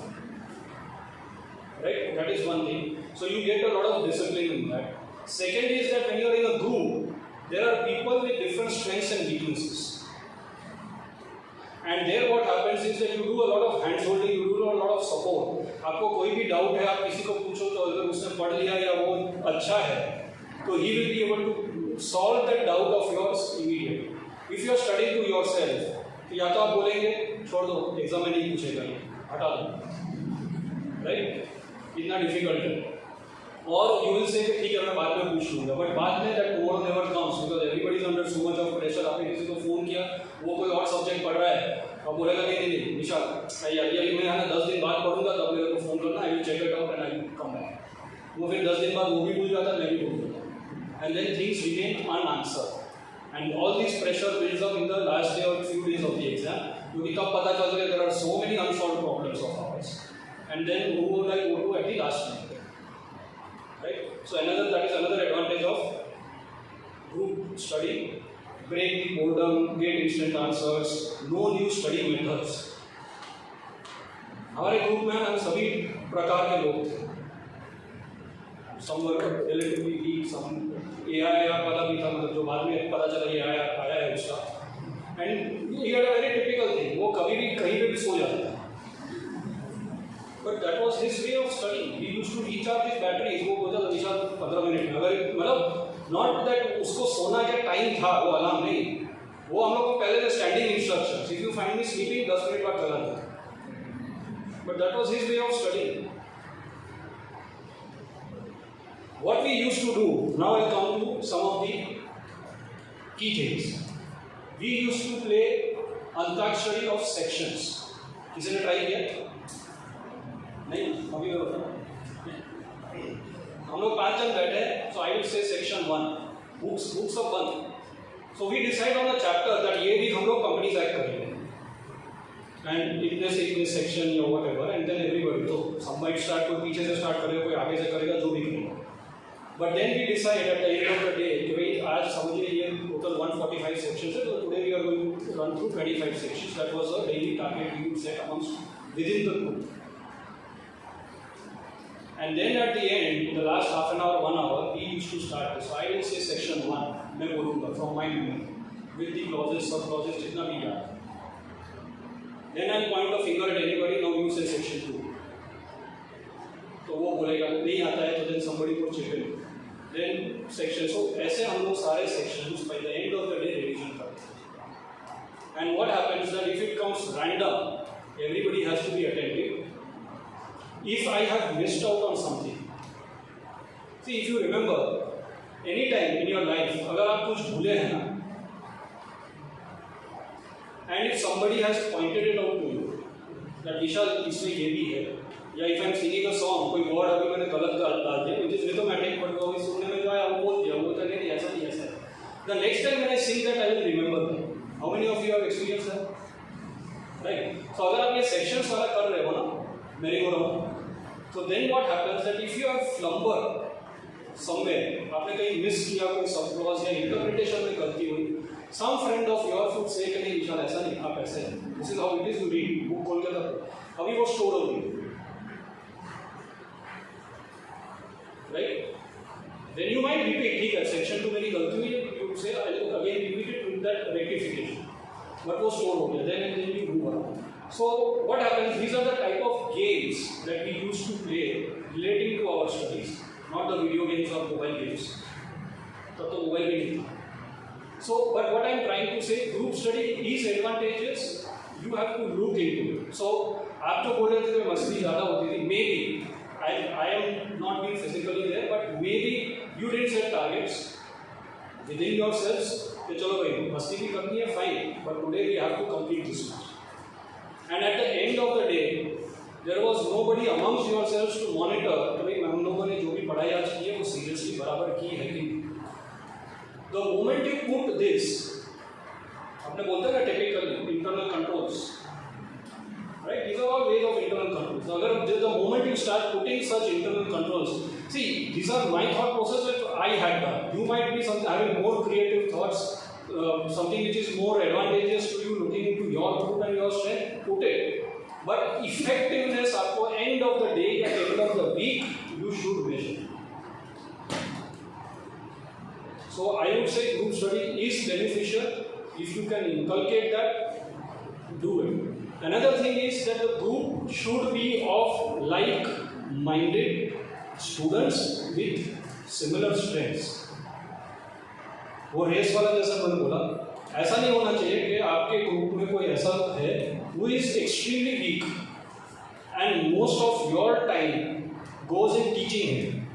Speaker 4: right? That is one thing. So you get a lot of discipline in that. Second is that when you are in a group, there are people with different strengths and weaknesses. And there what happens is that you do a lot of hand holding, you do a lot of support. आपको कोई भी doubt है, आप किसी को पूछो तो अगर उसने पढ़ लिया या वो अच्छा है, तो he will be able to solve that doubt of yours immediately. If you are studying to yourself, तो या तो आप बोलेंगे छोड़ दो, एग्जाम में नहीं पूछेगा ये, हटा दो, राइट? इतना डिफिकल्ट है. और you will say कि ठीक है मैं बाद में पूछ लूँगा, बट बाद में that tomorrow never comes because everybody is under so much of pressure. आपने किसी को फोन किया, वो कोई और सब्जेक्ट पढ़ रहा है, अब बोलेगा नहीं निशाल अभी मैं यहाँ 10 दिन बाद पढ़ूंगा तब मेरे को फोन करना, I will check it out and I will come back. वो फिर 10 दिन बाद वो भी भूल जाता, मैं भी भूल जाता, and then things remain unanswered. And all this pressure builds up in the last day or few days of the exam. क्योंकि तब पता चलता है there are so many unsolved problems of ours, and then who will I go to at the last minute, right? So that is another advantage of group study. Break the boredom, get instant answers, no new study methods. हमारे group में हम सभी प्रकार के लोग थे. Some were relatively weak, some AIR वाला भी था, मतलब जो बाद में पता चला ये AIR आया है उसका. And he had a very typical thing, वो कभी भी कहीं पे भी सो जाता था. But that was his way of studying. He used to recharge his batteries. वो बोलता था निशान 15 मिनट में, अगर मतलब not that उसको सोना का टाइम था, वो अलार्म नहीं, वो हम लोग को पहले से standing instructions. If you find me sleeping, 10 minute बाद चला था. But that was his way of studying. What we used to do, now I come to some of the key things. We used to play antakshari of sections. किसी ने try किया? नहीं, अभी मैं बताऊँ. हम लोग 5 जन बैठे हैं, so I will say section 1. Books of 1. So we decide on a chapter that ये week हम लोग companies act करेंगे. And in this section or whatever, and then everybody. So some might start, कोई पीछे से start करेगा, कोई आगे से करेगा, जो भी करेगा. But then we decide at the end of the day कि भाई आज समझिए ये total 145 sections है, so today we are going to run through 25 sections. That was a daily target we would set amongst within the group. And then at the end, in the last half an hour, 1 hour, we used to start this. So I will say section 1, मैं बोलूँगा from my memory, with the clauses, sub clauses, जितना भी याद. Then I'll point the finger at anybody. Now you say section 2. तो वो बोलेगा नहीं आता है, तो then somebody will chip in. Then section. So ऐसे हम लोग सारे sections by the end of the day revision करते हैं. And what happens that if it comes random, everybody has to be attentive. If I have missed out on something, see if you remember, any time in your life, अगर आप कुछ भूले हैं ना, and if somebody has pointed it out to you, that विशाल इसमें ये भी है, या if I am singing a song, कोई word अभी मैंने गलत डाल दिया, which is rhythmatic, but वो सुनने में जो आया वो बोल दिया, वो तो नहीं ऐसा नहीं ऐसा है. The next time when I sing that, I will remember that. How many of you have experienced that? Right. So अगर आप ये sections वाला कर रहे हो ना, मेरी को रहो. So then what happens that if you have slumber somewhere, आपने कहीं miss किया कोई sub clause या interpretation में गलती हुई, some friend of yours would say कि नहीं विशाल ऐसा नहीं, आप ऐसे हैं. This is how it is. You read book खोल के तब अभी वो store होगी, right? Then you might repeat. ठीक है, section 2 मेरी गलती हुई है. You would say I will again repeat it with that rectification. But वो store हो गया. Then you move on. So what happens? These are the type of games that we used to play relating to our studies, not the video games or mobile games. तब तो mobile भी नहीं था. So, but what I am trying to say, group study is advantageous. You have to look into it. So, आप तो बोल रहे थे कि मस्ती ज़्यादा होती थी. Maybe I am not being physically there, but maybe you didn't set targets within yourselves. कि चलो भाई मस्ती भी करनी है, fine. But today we have to complete this much. And at the end of the day, there was nobody amongst yourselves to monitor कि भाई हम लोगों ने जो भी पढ़ाई आज की है वो seriously बराबर की है कि नहीं. The moment you put this, आपने बोलते हैं ना typical internal controls, right? These are all ways of internal controls. So अगर the moment you start putting such internal controls, see these are my thought process that I had done. You might be having more creative thoughts. Something which is more advantageous to you, looking into your group and your strength, put it. But effectiveness, आपको end of the day, at the end of the week, you should measure. So I would say group study is beneficial. If you can inculcate that, do it. Another thing is that the group should be of like-minded students with similar strengths. वो race वाला जैसा मैंने बोला, ऐसा नहीं होना चाहिए कि आपके ग्रुप में कोई ऐसा है who is extremely weak and most of your time goes in teaching him.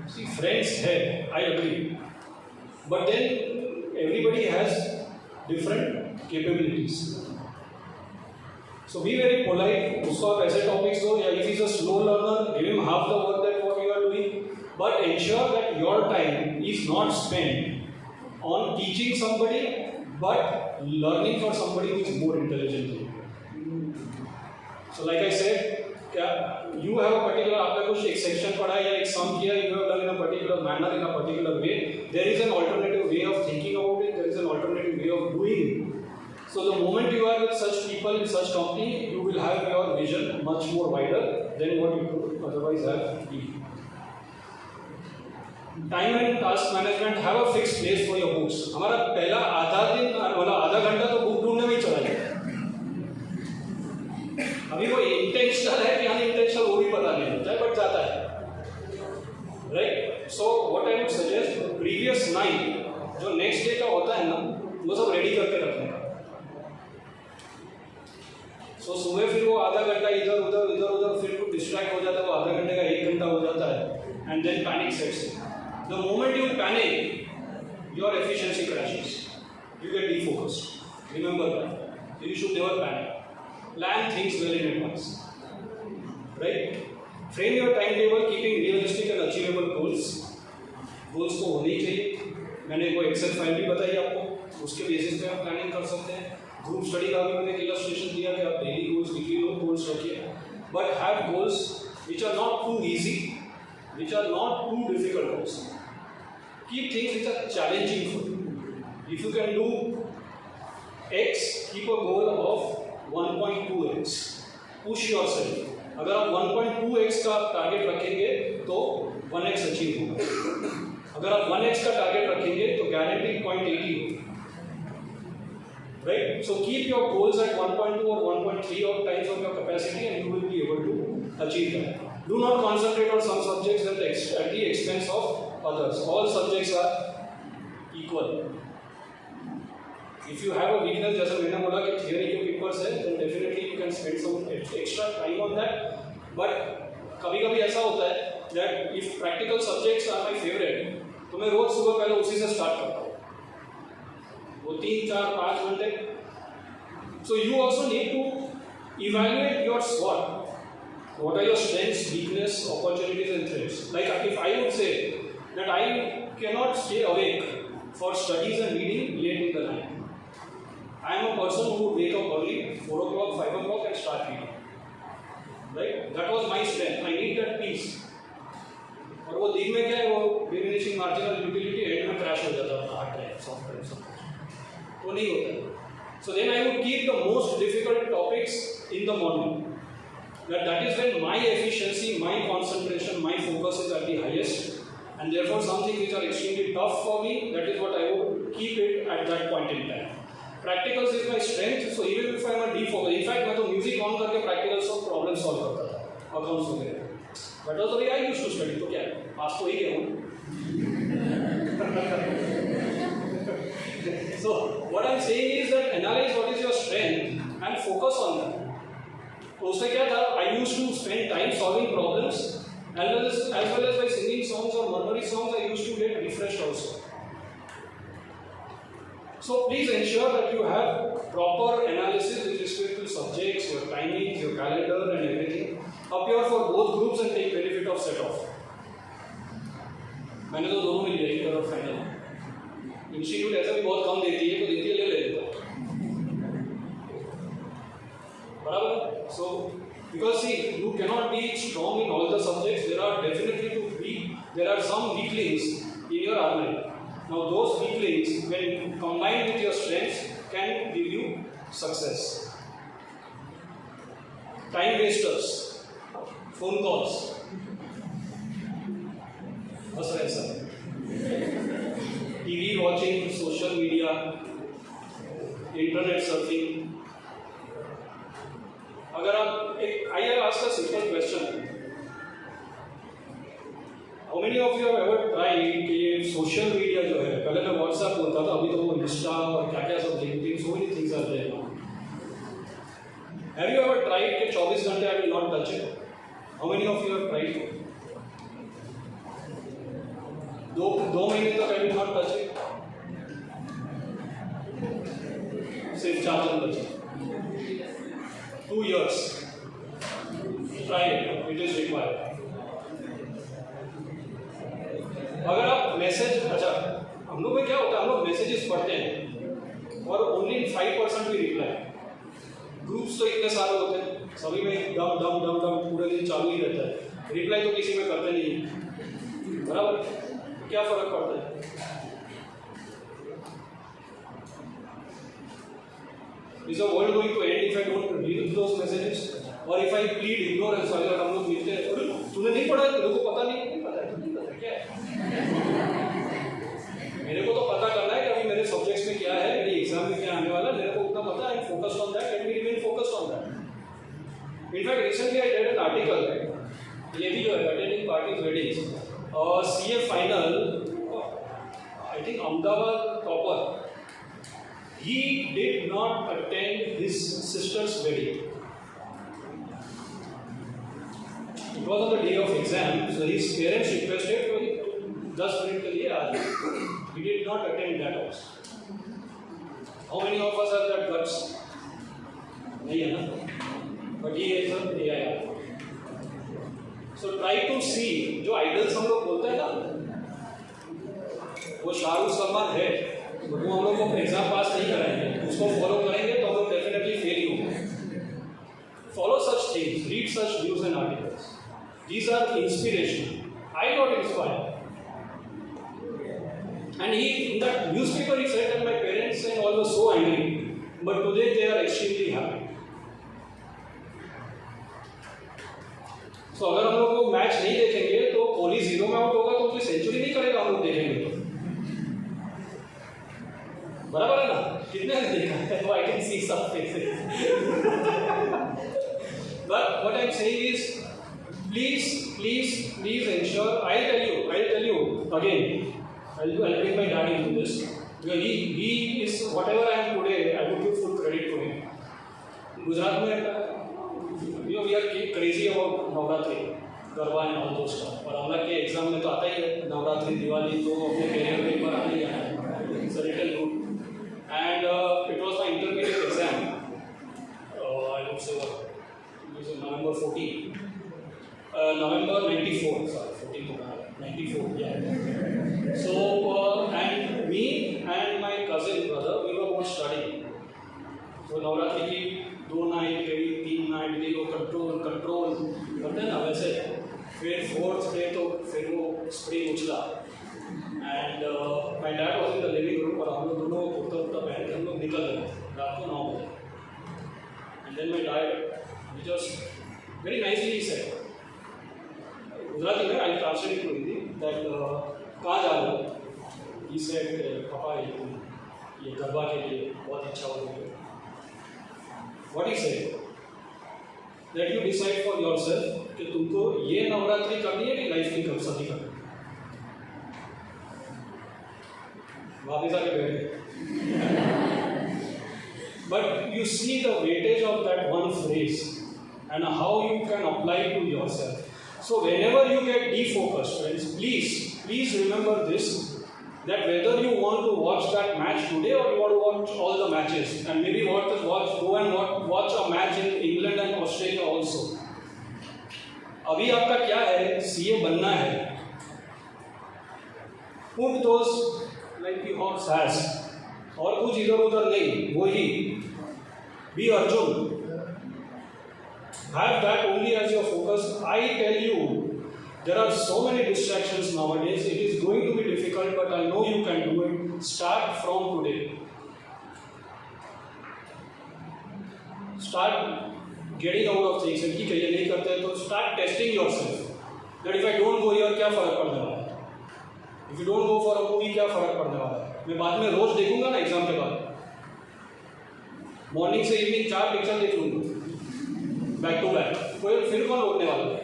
Speaker 4: See, friends है, I agree, but then everybody has different capabilities. So be very polite. उसको आप ऐसे topics दो, या if he's a slow learner, give him half the work that what you are doing. But ensure that your time is not spent on teaching somebody, but learning for somebody who is more intelligent than you. So, like I said, you have a particular, आपने कुछ एक section पढ़ा या एक sum किया, you have done in a particular manner, in a particular way. There is an alternative way of thinking about it. There is an alternative way of doing it. So, the moment you are with such people in such company, you will have your vision much more wider than what you could otherwise have been. Time and task management, have a fixed place for your books. हमारा पहला आधा दिन वाला आधा घंटा तो book ढूंढने में चला जाए. अभी वो इंटेंशनल है कि अनइंटेंशनल वो भी पता नहीं होता है, बट जाता है, right? So what I would suggest, previous night जो नेक्स्ट डे का होता है ना, वो सब रेडी करके रखने का. सो सुबह फिर वो आधा घंटा इधर उधर फिर डिस्ट्रैक्ट हो जाता है, वो आधा घंटे का 1 घंटा हो जाता है, and then panic sets in. The moment you panic, your efficiency crashes. You get defocused. Remember that. You should never panic. Plan things well in advance. Right? Frame your timetable, keeping realistic and achievable goals. Goals तो होने ही चाहिए. मैंने वो Excel file भी बताई आपको, उसके basis पे आप प्लानिंग कर सकते हैं। ग्रुप स्टडी का भी मैंने एक इलस्ट्रेशन दिया कि आप डेली गोल्स, वीकली गोल्स रखिए, but have goals which are not too easy, which are not too difficult goals. Keep things which are challenging for you. If you can do X, keep a goal of 1.2x. Push yourself. अगर आप 1.2x का target रखेंगे तो 1x achieve होगा. अगर आप 1x का target रखेंगे तो गारंटी 0.80 होगा. Right? So keep your goals at 1.2 or 1.3 of times of your capacity and you will be able to achieve that. Do not concentrate on some subjects at the expense of others. All subjects are equal. If you have a weakness, जैसे मैंने बोला कि theory के papers है, then definitely you can spend some extra time on that. But कभी-कभी ऐसा होता है that if practical subjects are my favorite, तो मैं रोज सुबह पहले उसी से start करता हूँ. वो 3, 4, 5 घंटे. So you also need to evaluate your SWOT. What are your strengths, weakness, opportunities and threats? Like if I would say that I cannot stay awake for studies and reading late in the night. I am a person who would wake up early, 4 o'clock, 5 o'clock and start reading. Right? That was my strength. I need that peace. और वो दिन में क्या है, वो diminishing marginal utility and में crash हो जाता है हार्ड ड्राइव, सॉफ्ट ड्राइव सब कुछ. वो नहीं होता. So then I would keep the most difficult topics in the morning. That is when my efficiency, my concentration, my focus is at the highest, and therefore something which are extremely tough for me, that is what I would keep it at that point in time. Practicals is my strength, so even if I am a default, in fact मैं तो music on करके practicals of problem solve करता था, accounts वगैरह. That was the way I used to study. तो क्या है, पास तो ही गया हूँ. So what I am saying is that analyze what is your strength and focus on that. तो उससे क्या था, I used to spend time solving problems as well as by singing songs or murmuring songs. I used to get refreshed also. So please ensure that you have proper analysis with respect to subjects, your timings, your calendar and everything. Appear for both groups and take benefit of set off. मैंने तो दोनों में लिया, inter और final. Institute ऐसा भी बहुत कम देती है, तो देती है ले लेता है. बराबर. So because see, you cannot be strong in all the subjects. There are some weaklings in your armory. Now those weaklings, when combined with your strengths, can give you success. Time wasters, phone calls, बस ऐसा. TV watching, social media, internet surfing. अगर आप एक I have asked a simple question. How many of you have ever tried कि ये social media जो है, पहले मैं WhatsApp बोलता था, अभी तो वो Insta और क्या-क्या सब LinkedIn, so many things are there now. Have you ever tried कि 24 घंटे I will not touch it? How many of you have tried? 2 महीने तक I will not touch it. सिर्फ 4 दिन बचे. 2 years. Try it. It is required. अगर आप message, अच्छा हम लोग में क्या होता है, हम लोग मैसेजेस पढ़ते हैं और ओनली 5% भी रिप्लाई. ग्रुप्स तो इतने सारे होते हैं, सभी में डम पूरे दिन चालू ही रहता है. रिप्लाई तो किसी में करते नहीं, बराबर. क्या फर्क पड़ता है? Is the world going to end if I don't read those messages? Or if I plead ignorance? अगर हम लोग मिलते हैं, अरे तूने नहीं पढ़ा, तेरे को पता नहीं पता क्या है? मेरे को तो पता करना है कि अभी मेरे सब्जेक्ट्स में क्या है, मेरी एग्जाम में क्या आने वाला है, मेरे को उतना पता है. I'm focused on that. Let me remain focused on that. In fact, recently I read an article. ये भी जो है attending parties weddings, और CA final, I think Ahmedabad topper. He did not attend his sister's wedding. It was on the day of exam, so his parents requested for 10 minutes के लिए आ जाए. He did not attend that also. How many of us have that guts? नहीं है ना? But he is a AIR. So try to see, जो idols हम लोग बोलते हैं ना, वो शाहरुख सलमान है, वो हम लोग को एग्जाम पास नहीं कराएंगे, उसको फॉलो करेंगे तो हम लोग डेफिनेटली फेल ही होंगे. Follow such things, read such news and articles. These are inspirational. I got inspired. And in that newspaper he said that my parents and all were so angry, but today they are extremely happy. So अगर हम लोग वो match नहीं देखेंगे तो कोहली 0 में out होगा तो कोई सेंचुरी नहीं करेगा, हम लोग देखेंगे तो. बराबर है ना? कितने ने देखा है? I can see some faces. But what I'm saying is, please ensure. I'll tell you again. I'll bring my dad into this. Because he is whatever I am today. I would give full credit to him. Gujarat में, we are crazy about Navratri, garba and all those stuff. और हम लोग के exam में तो आता ही है नवरात्रि, दिवाली तो अपने करियर में एक बार आने ही आना है. It's a little good. And it was my intermediate exam. I would say what? It was November 14. November 94. Sorry, 14 to 94. Yeah. So and me and my cousin brother, we were both studying. So Navratri की 2 night गई, 3 night गई, वो control करते हैं ना वैसे. फिर 4th day तो फिर वो स्प्रिंग उछला. And my dad was in the living room, और हम लोग दोनों कुर्ता पहन के हम लोग निकल गए रात को 9 बजे. And then my dad just very nicely he said, Gujarati में I translate it to Hindi, that कहाँ जा रहे हो? ही सेड पापा ये गरबा के लिए बहुत अच्छा हो गया. What he said that you decide for yourself कि तुमको ये नवरात्रि करनी है कि लाइफ की सदी करनी है. वापस आके बैठे. But you see the weightage of that one phrase and how you can apply it to yourself. So whenever you get defocused, friends, please remember this, that whether you want to watch that match today or you want to watch all the matches, and maybe go and watch a match in England and Australia also. अभी आपका क्या है? CA बनना है. Put those like the horse has, और कुछ इधर उधर नहीं, वही. Be Arjun. Have that only as your focus. I tell you, there are so many distractions nowadays. It is going to be difficult, but I know you can do it. Start from today. Start getting out of things. ठीक है, ये नहीं करते तो start testing yourself. That if I don't go here, क्या फर्क पड़ने वाला है? If you don't go for a movie, क्या फर्क पड़ने वाला है? मैं बाद में रोज देखूंगा ना एग्जाम के बाद. मॉर्निंग से इवनिंग 4 पिक्चर देख लूँगा बैक टू बैक. कोई फिर कौन रोकने वाला है?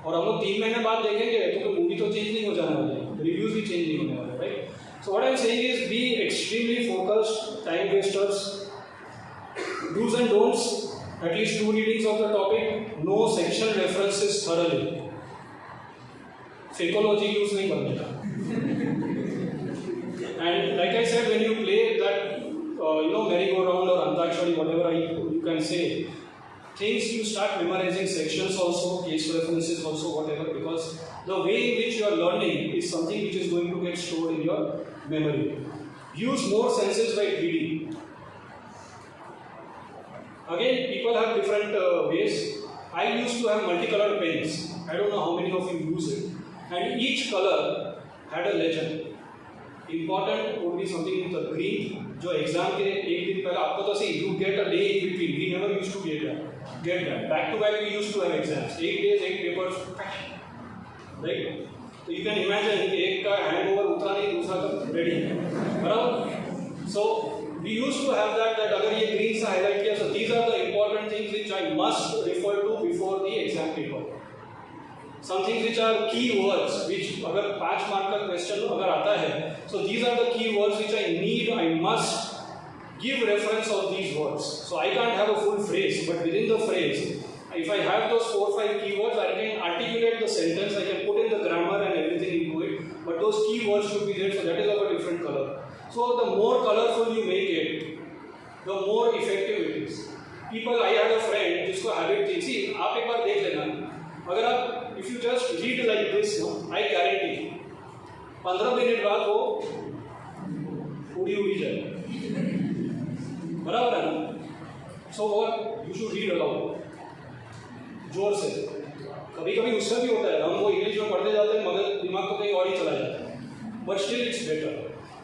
Speaker 4: और हम लोग 3 महीने बाद देखेंगे तो मूवी तो चेंज नहीं हो जाने वाली है, रिव्यूज भी चेंज नहीं होने वाले, right? So what I am saying is be extremely focused, time wasters, dos and don'ts, at least 2 readings of the topic, no section references thoroughly. Psychology use नहीं करने का. And like I said, when you play that, merry-go-round or Antakshari, whatever you can say, things you start memorizing sections also, case references also, whatever, because the way in which you are learning is something which is going to get stored in your memory. Use more senses by reading. Again, people have different ways. I used to have multicolored pens. I don't know how many of you use it. And each color had a legend. Important would be something with a green, जो exam के एक दिन पहले आपको तो सही, you get a day in between. We never used to get that. Back to back we used to have exams. 8 days 8 papers, right? तो you can imagine कि एक का hangover उतरा नहीं, दूसरा का ready, बराबर? So we used to have that अगर ये green से highlight किया, so these are the important things which I must refer to before the exam paper. Some things which are key words, which अगर 5 mark का question अगर आता है, so these are the key words which I must give reference of these words. So I can't have a full phrase, but within the phrase, if I have those 4-5 keywords, I can articulate the sentence, I can put in the grammar and everything into it, but those keywords should be there, so that is of a different color. So the more colorful you make it, the more effective it is. I had a friend जिसको habit थी, see, आप एक बार देख लेना, अगर आप if you just read like this, no, I guarantee 15 minute बाद वो उड़ी उड़ी जाए, बराबर है ना? So what you should read aloud जोर से। कभी कभी उससे भी होता है, हम वो इंग्लिश में पढ़ते जाते हैं मगर दिमाग को कहीं और ही चला जाता है, but still it's better.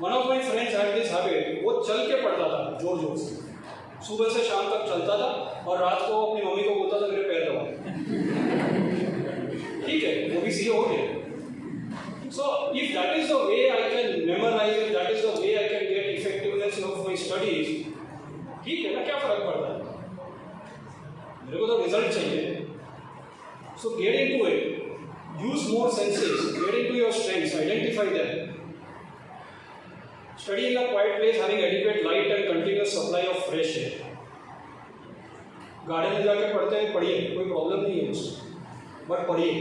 Speaker 4: One of my friends had this habit, वो चल के पढ़ता था जोर जोर से, सुबह से शाम तक चलता था और रात को अपनी मम्मी को बोलता था मेरे पैर दबा। ठीक है, वो भी सीए हो गया। So if that is the way I can memorize, if that is the way I can get effectiveness of my studies, ठीक है ना, क्या फर्क पड़ता है? मेरे को तो रिजल्ट चाहिए। So get into it, use more senses, get into your strengths, identify them. Study in a quiet place, having adequate light and continuous supply of fresh air. Garden में जाके पढ़ते हैं, पढ़िए, कोई प्रॉब्लम नहीं है उसमें, बट पढ़िए।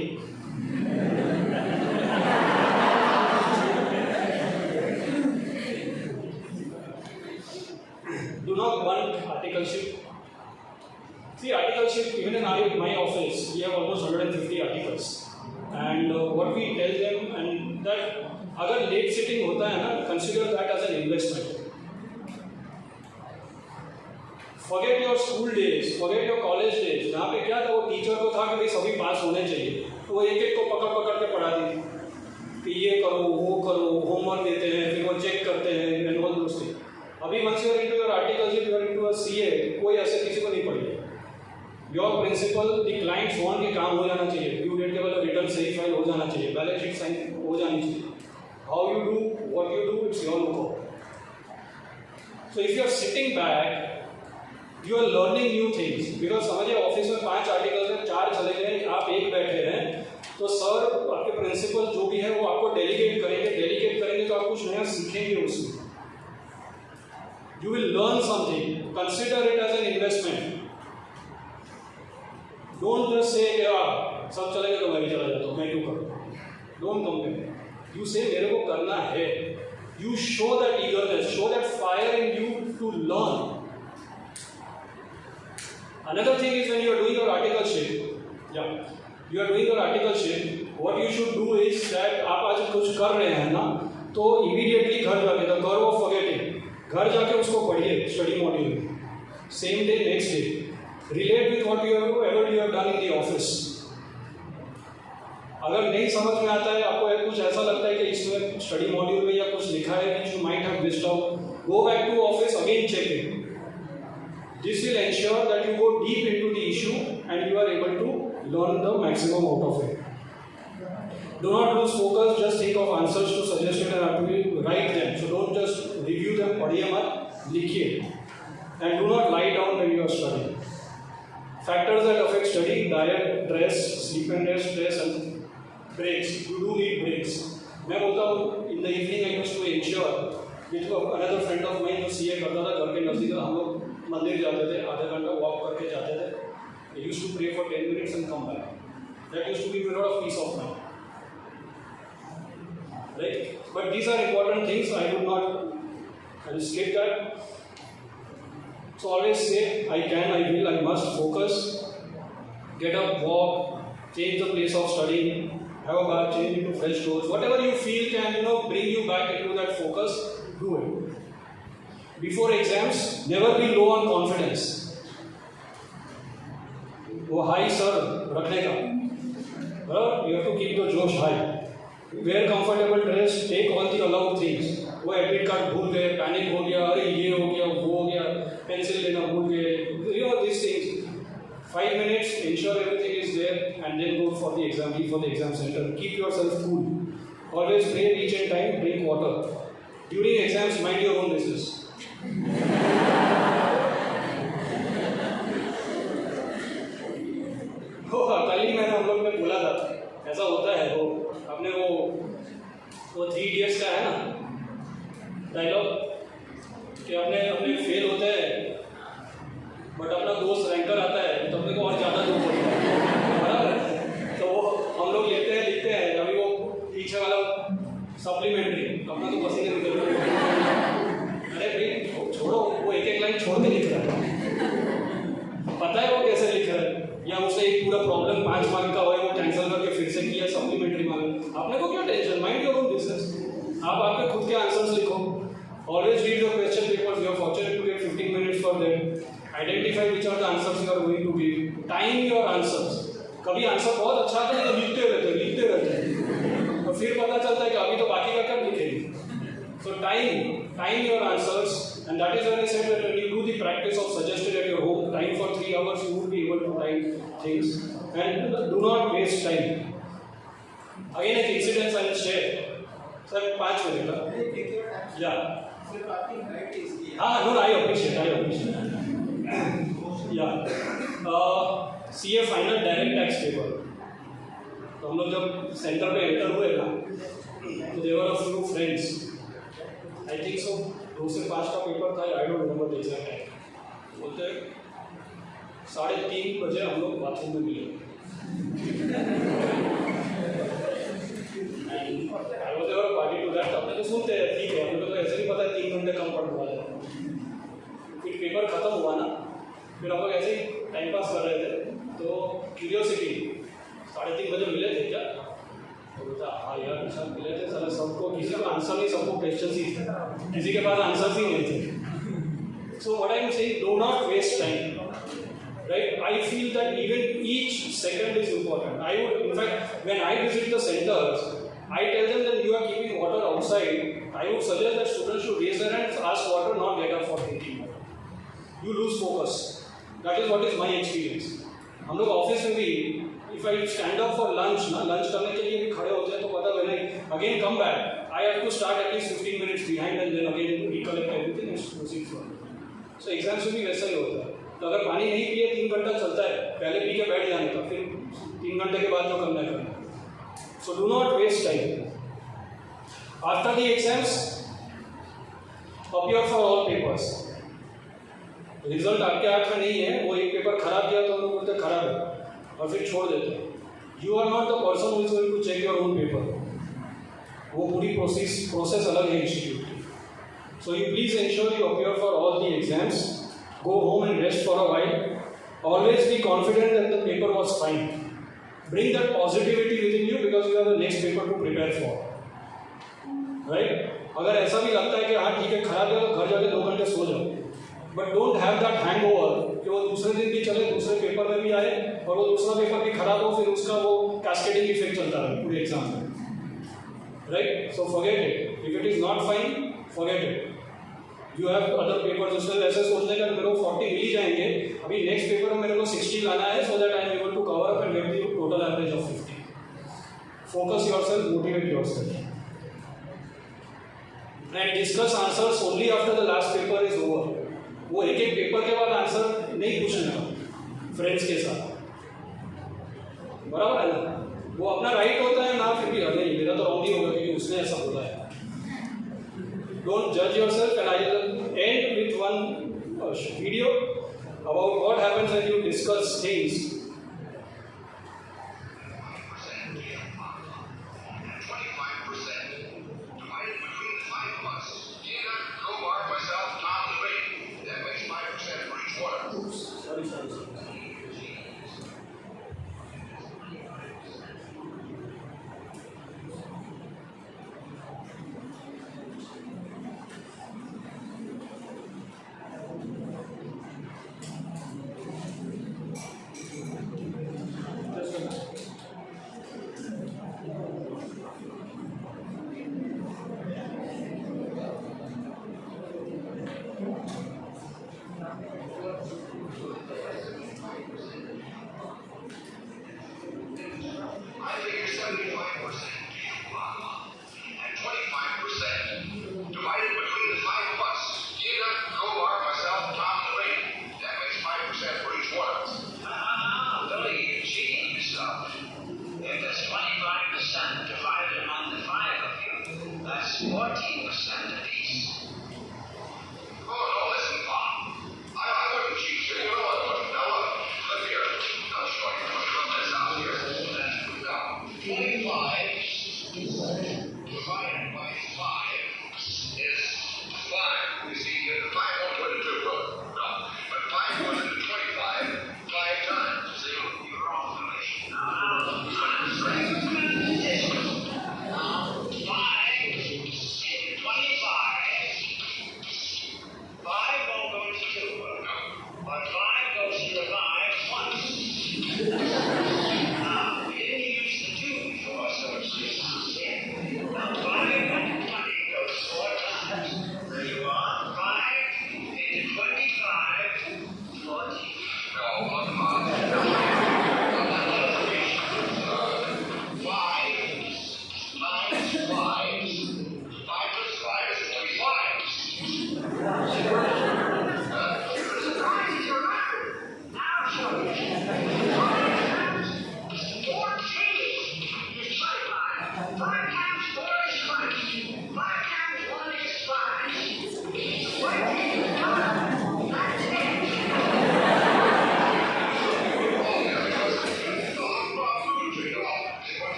Speaker 4: Do not want articleship. See, articleship, even in my office, we have almost 150 articles. And what we tell them, and that अगर लेट सिटिंग होता है ना, consider that as an investment. Forget your school days, forget your college days. जहाँ पे क्या था, वो teacher को था कि भाई सभी पास होने चाहिए, तो वो एक एक को पकड़ पकड़ के पढ़ा दी कि ये करो, वो करो, होमवर्क देते हैं, फिर वो चेक करते हैं, एंड ऑल दोस थिंग्स। अभी once you are into your articles, you are into a CA, कोई ऐसे किसी को नहीं पढ़ेगा। Your principal, the clients want के काम हो जाना चाहिए, ड्यू डेट के बाद रिटर्न सही फाइल हो जाना चाहिए, बैलेंस शीट साइन हो जानी चाहिए। How you do, what you do, it's your look. So if you are sitting back, you are learning new things. Because समझिए ऑफिस में 5 आर्टिकल्स हैं, 4 चले गए, आप एक बैठे हैं, तो सर आपके प्रिंसिपल जो भी है वो आपको डेलीगेट करेंगे तो आप कुछ नया सीखेंगे उसमें। You will learn something. Consider it as an investment. Don't just say कि सब चलेंगे तो मैं भी चला जाता हूँ, मैं क्यों करूँ? Don't compare. You say मेरे को करना है. You show that eagerness, show that fire in you to learn. Another thing is when you are doing your articleship, you are doing your articleship, what you should do is that आप आज कुछ कर रहे हैं ना, तो immediately घर जाके, the curve of forgetting, घर जाके उसको पढ़िए study module, same day, next day, relate with whatever you have done in the office. अगर नहीं समझ में आता है, आपको कुछ ऐसा लगता है कि इसमें स्टडी मॉड्यूल में या कुछ लिखा है which you might have missed out, go back to office, again check it. This will ensure that you go deep into the issue and you are able to learn the maximum out of it. Do not lose focus, just think of answers to suggested and actually write them. So don't just review them, पढ़िए मत, लिखिए. And do not lie down when you are studying. Factors that affect study: diet, stress, sleep and rest, stress and breaks. You do need breaks. मैं बोलता हूँ in the evening I used to ensure with another friend of mine जो CA करता था, घर के नज़दीक हम लोग मंदिर जाते थे, आधा घंटा वॉक करके जाते थे. I used to pray for 10 minutes and come back. That used to give me a lot of peace of mind. Right? But these are important things. I will skip that. So always say, I can, I will, I must focus. Get up, walk, change the place of studying, have a bath, change into fresh clothes. Whatever you feel can, bring you back into that focus, do it. Before exams, never be low on confidence. वो high sir रखने का, बराबर? You have to keep the जोश high. Wear comfortable dress, take all the allowed things. वो admit card भूल गए, panic हो गया, अरे ये हो गया, वो हो गया, पेंसिल लेना भूल गए, these things. 5 minutes, ensure everything is there, and then go for the exam, leave for the exam center. Keep yourself cool. Always pray, reach in time, drink water. During exams, mind your own business. कल ही मैंने हम लोग ने बोला था, ऐसा होता है, वो अपने वो 3 Idiots का है ना डायलॉग कि अपने फेल होते हैं बट अपना दोस्त रैंकर आता है तो अपने को और ज़्यादा दुख होता है, बराबर? तो वो हम लोग लेते हैं, लिखते हैं, अभी वो पीछे वाला सप्लीमेंट्री अपना तो पसीने निकल रहा है, अरे भाई छोड़ो, वो एक लाइन छोड़ के लिख रहा है, पता है वो कैसे लिख रहा है, या उसने एक पूरा प्रॉब्लम 5 मार्क का हो वो कैंसिल करके फिर से किया सप्लीमेंट्री मार्क, आपने को क्या tension, mind your own business. आप आपके खुद के आंसर्स लिखो. Always read the question papers. You are fortunate to get 15 minutes for them. Identify which are the answers you are going to give. Time your answers. कभी answer बहुत अच्छा आता है तो लिखते रहते और फिर पता चलता है कि अभी तो बाकी का कब लिखेंगे. So time your answers, and that is when I said that when you do the practice of suggested at your home, time for 3 hours you would be able to write things, and do not waste time. Again एक incident I will share. Sir 5 minute का. Yeah. No, I appreciate. Yeah. CA final direct tax paper. तो हम लोग जब centre पे enter हुए ना, तो there were of few friends, I think so 2 से 5 का पेपर था, I don't remember the exact time. बोलते 3:30 बजे हम लोग बाथरूम में मिले. I was ever party to that. अपने तो सुनते हैं, ठीक है, हमें तो ऐसे नहीं पता 3 घंटे कम पड़ने वाले हैं. फिर पेपर खत्म हुआ ना, फिर हम लोग ऐसे ही टाइम पास कर रहे थे. तो क्यूरियोसिटी 3:30 बजे मिले थे क्या? तो बोलता हाँ यार सब मिले थे. सारा सबको किसी को आंसर नहीं, सबको क्वेश्चन ही थे, किसी के पास आंसर ही नहीं थे. So what I am saying, do not waste time. Right? I feel that even each second is important. I would, in fact, when I visit the centers, I tell them that you are keeping water outside. I would suggest that students should raise their hands, ask water, not get up for drinking water. You lose focus. That is what is my experience. हम लोग office में भी if I stand up for lunch ना, lunch करने के लिए भी खड़े होते हैं तो पता when I again come back, I have to start at least 15 minutes behind and then again recollect everything and proceed further. So exams में भी वैसा ही होता है. तो अगर पानी नहीं पिए 3 घंटा चलता है, पहले पी के बैठ जाने का, फिर 3 घंटे के बाद जो करना है करना. So do not waste time. After the exams, appear for all papers. Result आपके हाथ में नहीं है. वो एक पेपर खराब किया तो हम लोग बोलते खराब है और फिर छोड़ देते हैं. You are not the person who is going to check your own paper. वो पूरी प्रोसेस अलग है इंस्टीट्यूट की. So you please ensure you appear for all the exams. Go home and rest for a while. Always be confident that the paper was fine. Bring that positivity within you because you have the next paper to prepare for. Right? अगर ऐसा भी लगता है कि हाँ ठीक है खराब है तो घर जाके 2 घंटे सो जाओ. But don't have that hangover कि वो दूसरे दिन भी चले, दूसरे पेपर में भी आए और वो दूसरा पेपर भी खराब हो, फिर उसका वो कैस्केडिंग इफेक्ट चलता रहे पूरे एग्जाम में. Right? So forget it. If it is not fine, forget it. You have other papers. उसमें ऐसे सोचने का मेरे को 40 मिल ही जाएंगे, अभी नेक्स्ट पेपर में मेरे को 60 लाना है, so that I am able to cover up and get the total average of 50. Focus yourself, motivate yourself. And discuss answers only after the last paper is over. वो एक पेपर के बाद answer नहीं पूछने का फ्रेंड्स के साथ. बराबर है ना? वो अपना राइट होता है ना, फिर भी अरे मेरा तो रॉन्ग ही होगा क्योंकि उसने ऐसा बोला है. डोंट जज yourself. And I will and with one video about what happens when you discuss things.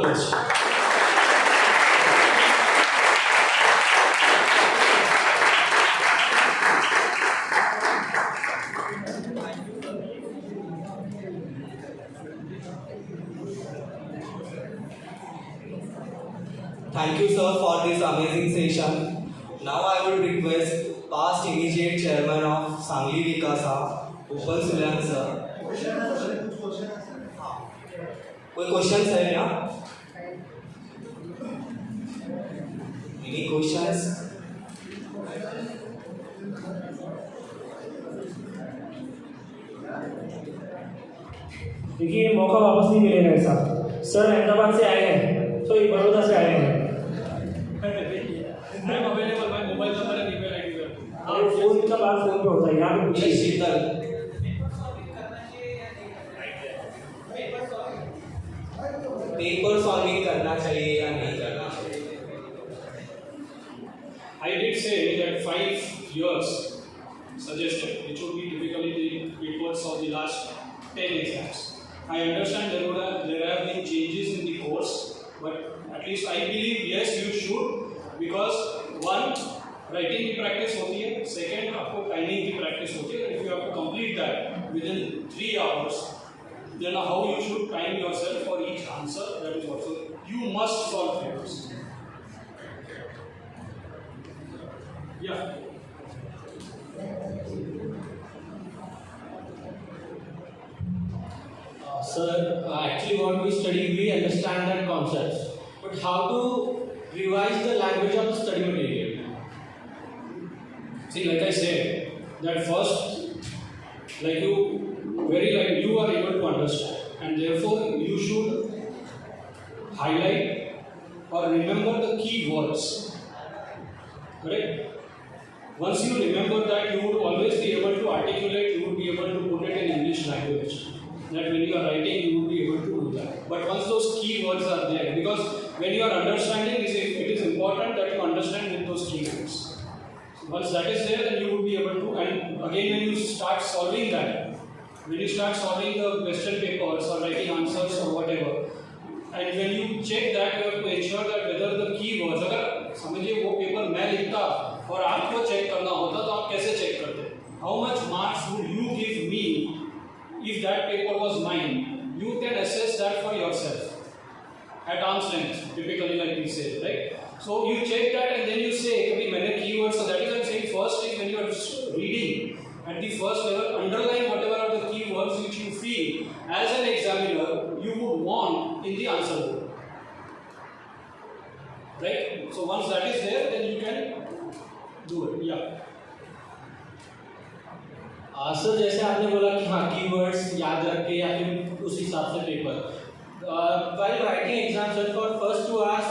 Speaker 4: The best.
Speaker 1: Thank you, sir, for this amazing session. Now I would request past immediate chairman of Sangli Vikasa, Upal Sulyan sir. कोई question है क्या? Any questions?
Speaker 3: देखिए ये मौका वापस नहीं मिलेगा ऐसा. सर अहमदाबाद से आए हैं, तो ये बड़ौदा से आए हैं.
Speaker 4: I am available. My mobile number and email ID sir.
Speaker 3: और फोन का बात फोन पे होता है, यहाँ पे
Speaker 1: ये
Speaker 3: पूछिए.
Speaker 1: शीतल. पेपर सॉल्विंग करना चाहिए या नहीं करना चाहिए?
Speaker 4: I did say that 5 years suggested, which would be typically the papers of the last 10 exams. I understand there have been changes in the course, but at least I believe yes you should, because one, writing की practice होती है, second आपको timing की practice होती है. If you have to complete that within 3 hours, then how you should time yourself for each answer, that is also you must solve papers. Yeah.
Speaker 6: Sir, actually what we study, we understand that concepts, but how to revise the language of the study material?
Speaker 4: See, like I said, that first, like you are able to understand, and therefore you should highlight or remember the key words. Correct? Once you remember that, you would always be able to articulate, you would be able to put it in English language. That when you are writing, you would be able to do that. But once those key words are there, because when you are understanding, it is important that you understand with those key words. Once that is there, then you would be able to, and again when you start solving that, when you start solving the question papers or writing answers or whatever, and when you check that, you have to ensure that whether the key words, अगर समझिए वो paper मैं लिखता और आपको check करना होता तो आप कैसे चेक करते? How much marks would you give me if that paper was mine? You can assess that for yourself at arm's length, typically like we say, right? So you check that and then you say, कभी मैंने keywords, so that is I'm saying first is when you are reading at the first level, underline whatever are the keywords which you feel as an examiner you would want in the answer book. Right? So once that is there, then you can do it. Yeah.
Speaker 6: Sir जैसे आपने बोला कि हाँ keywords याद रख के या फिर उस हिसाब से paper. While writing exam, sir, for first 2 hours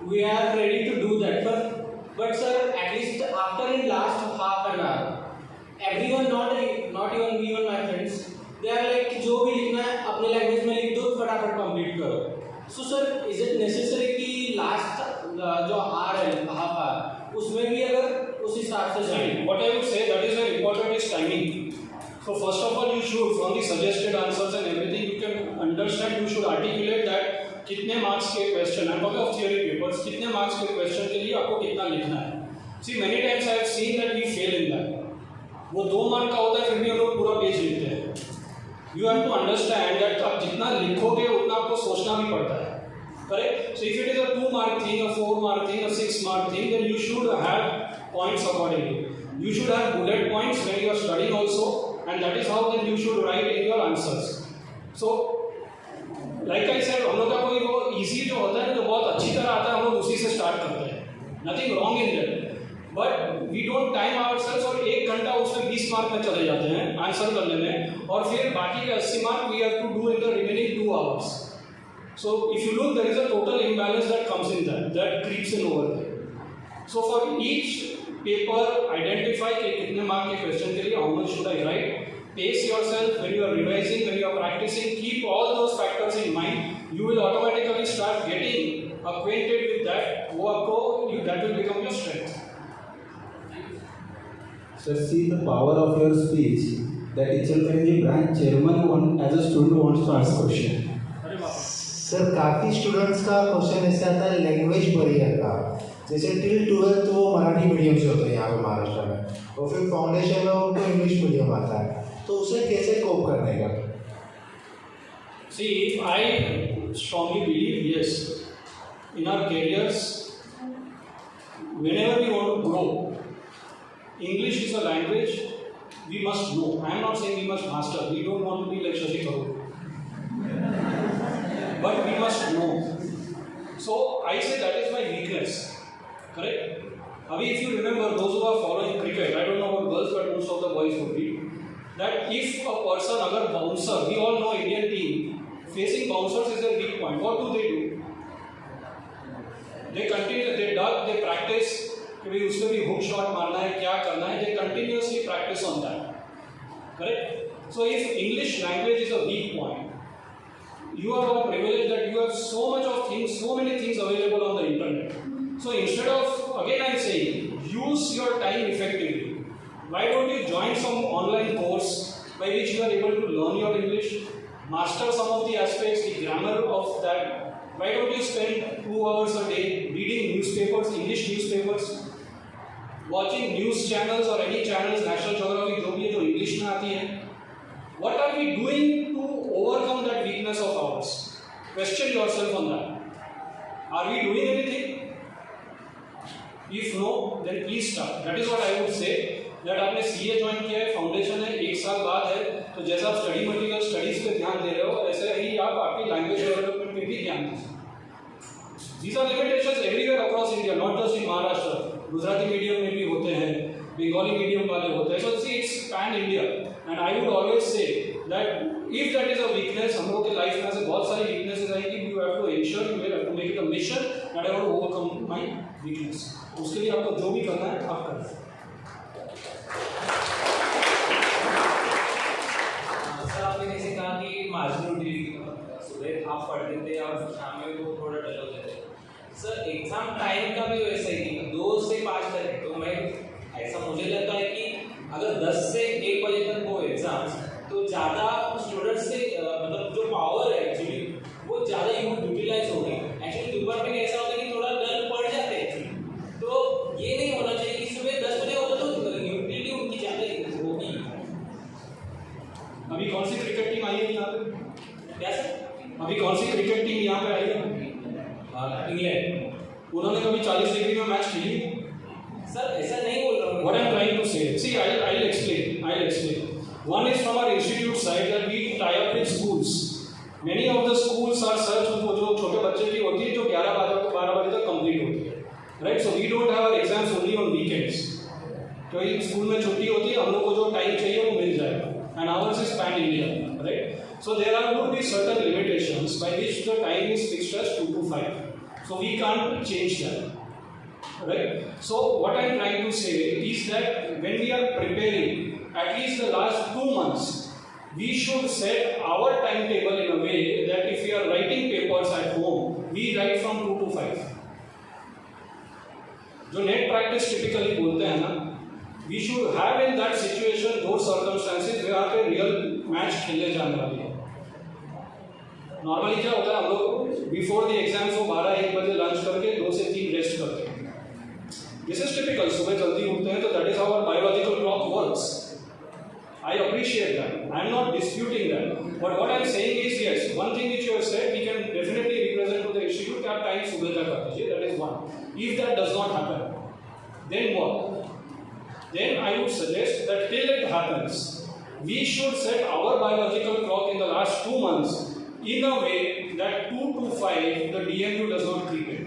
Speaker 6: we are ready to do that, but sir, at least after in last half an hour, everyone, not even me and my friends, they are like जो भी लिखना है अपने language में लिख दो, फटाफट complete करो. So sir, is it necessary कि लास्ट जो आर है हाफ आर उसमें भी अगर उस हिसाब से
Speaker 4: See, what I would say that is very important is timing. So first of all, you should, from the suggested answers and everything, you can understand, you should articulate that कितने marks के question, I'm talking of theory papers, कितने marks के question के लिए आपको कितना लिखना है. See, many times I have seen that we fail in that. वो 2 मार्क का होता है फिर भी हम लोग पूरा पेज लिखते हैं. You have to understand that आप जितना लिखोगे उतना आपको सोचना भी पड़ता है. Correct? So if it is a 2 mark thing, a 4 mark thing, a 6 mark thing, then you should have points accordingly. You should have bullet points when you are studying also, and that is how then you should write in your answers. So, like I said, हम लोग का कोई वो easy जो होता है जो बहुत अच्छी तरह आता है हम लोग उसी से start करते हैं. Nothing wrong in that. But we don't time ourselves और 1 घंटा उसमें 20 मार्क में चले जाते हैं आंसर करने में, और फिर बाकी के 80 mark we have to do in the remaining 2 hours. So if you look, there is a total imbalance that comes in that creeps in over there. So for each paper, identify कि कितने mark के question के लिए how much should I write. Pace yourself when you are revising, when you are practicing. Keep all those factors in mind. You will automatically start getting acquainted with that. वो आपको that will become your strength.
Speaker 7: Sir, see the power of your speech. That Untitled branch chairman as a student wants to ask question. Sir काफ़ी students का question ऐसे आता है language barrier का, जैसे till 12th वो मराठी मीडियम से होते हैं यहाँ पे महाराष्ट्र में, और फिर फाउंडेशन में उनको इंग्लिश मीडियम आता है, तो उसे कैसे कोप करने का?
Speaker 4: See, I strongly believe, yes, in our careers, whenever we want to grow, English is a language we must know. I am not saying we must master. We don't want to be like Shashi Tharoor. But we must know. So I say that is my weakness. Correct? Abhi, if you remember, those who are following cricket, I don't know about girls, but most of the boys would be, that if a person, agar bouncer, we all know Indian team, facing bouncers is their weak point. What do? They continue, they duck, they practice, कि भाई उसको भी hook shot मारना है, क्या करना है, they continuously practice on that. Correct? So if English language is a weak point, you are all privileged that you have so much of things, so many things available on the internet. So instead of, again I am saying, use your time effectively. Why don't you join some online course by which you are able to learn your English, master some of the aspects, the grammar of that. Why don't you spend 2 hours a day reading newspapers, English newspapers, watching news channels or any channels, National Geography, जो भी है जो English में आती है. What are we doing to overcome that weakness of ours? Question yourself on that. Are we doing anything? If no, then please start. That is what I would say. That आपने CA join किया है, foundation है, 1 साल बाद है, तो जैसा आप स्टडी मटेरियल स्टडीज पे ध्यान दे रहे हो, ऐसे ही आप आपकी लैंग्वेज डेवलपमेंट पे भी ध्यान दीजिए. These are limitations everywhere across India, not just in Maharashtra. Gujarati medium में भी होते हैं, बंगाली मीडियम वाले होते हैं. So see, it's pan India, and I would always say that if that is a weakness, हम लोग के लाइफ में ऐसे बहुत सारी weaknesses आएंगी. You have to ensure, you have to make it a mission that I want to overcome my weakness. उसके लिए आपको जो भी करना है आप करें.
Speaker 8: सर आपने जैसे कहा कि मार्जिनल ड्यूटी सुबह आप पढ़ते थे और शाम में वो थोड़ा डल होते थे. सर एग्जाम टाइम का भी वैसा ही थी, 2 से 5 तक. तो मैं ऐसा मुझे लगता है कि अगर 10 से 1 बजे तक वो एग्जाम्स, तो ज़्यादा स्टूडेंट्स से मतलब जो पावर है एक्चुअली वो ज़्यादा यूटिलाइज होगी. एक्चुअली दोपहर में ऐसा होता है कि थोड़ा डल पड़ जाते हैं एक्चुअली. तो ये नहीं होना चाहिए कि सुबह 10 बजे होता तो यूटिलिटी उनकी ज़्यादा होगी.
Speaker 4: अभी कौन सी क्रिकेट टीम आई है यहाँ पे?
Speaker 8: क्या सर?
Speaker 4: अभी कौन सी क्रिकेट टीम यहाँ पे आई है?
Speaker 8: इंग्लैंड.
Speaker 4: उन्होंने कभी 40 डिग्री में मैच खेली?
Speaker 8: सर ऐसा नहीं बोल रहा हूँ.
Speaker 4: What I am trying to say, see, I'll explain. One is from our institute side that we tie up with schools. Many of the schools are such वो जो छोटे बच्चे की होती है जो 11-12 बजे तक कंप्लीट होती है, right? So we don't have our exams only on weekends. क्योंकि स्कूल में छुट्टी होती है, हम लोग को जो टाइम चाहिए वो मिल जाएगा. And ours is pan India, right? So there would be certain limitations by which the time is fixed as 2 to 5. So we can't change that, right? So what I am trying to say is that when we are preparing, at least the last 2 months, we should set our timetable in a way that if we are writing papers at home, we write from 2 to 5. जो net practice typically बोलते हैं ना, we should have in that situation those circumstances where पे real match खेलने जाने वाली है. Normally क्या होता है, हम लोग बिफोर द एग्जाम्स वो 12-1 बजे लंच करके 2 से 3 रेस्ट करते हैं. This is typical. सुबह जल्दी उठते हैं, तो that is how our biological clock works. I appreciate that. I am not disputing that. But what I am saying is yes, one thing which you have said we can definitely represent to the institute कि आप time सुबह तक कर दीजिए. That is one. If that does not happen, then what? Then I would suggest that till it happens, we should set our biological clock in the last 2 months in a way that 2 to 5 the DMU does not creep in.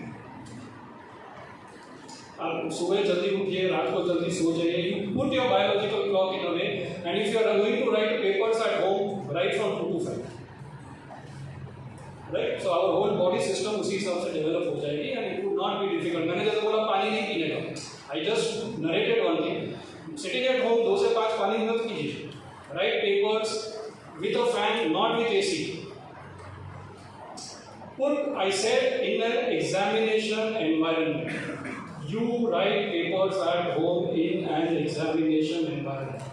Speaker 4: आप सुबह जल्दी उठिए, रात को जल्दी सो जाइए. You put your biological clock in a way, and if you are going to write papers at home, write from 2 to 5. Right? So our whole body system उसी हिसाब से डेवलप हो जाएगी, and it would not be difficult. मैंने जैसे बोला पानी नहीं पीने का, I just narrated one thing. Sitting at home 2 से 5 पानी मत कीजिए. Write papers with a fan, not with AC. Put, I said, in an examination environment. You write papers at home in an examination environment.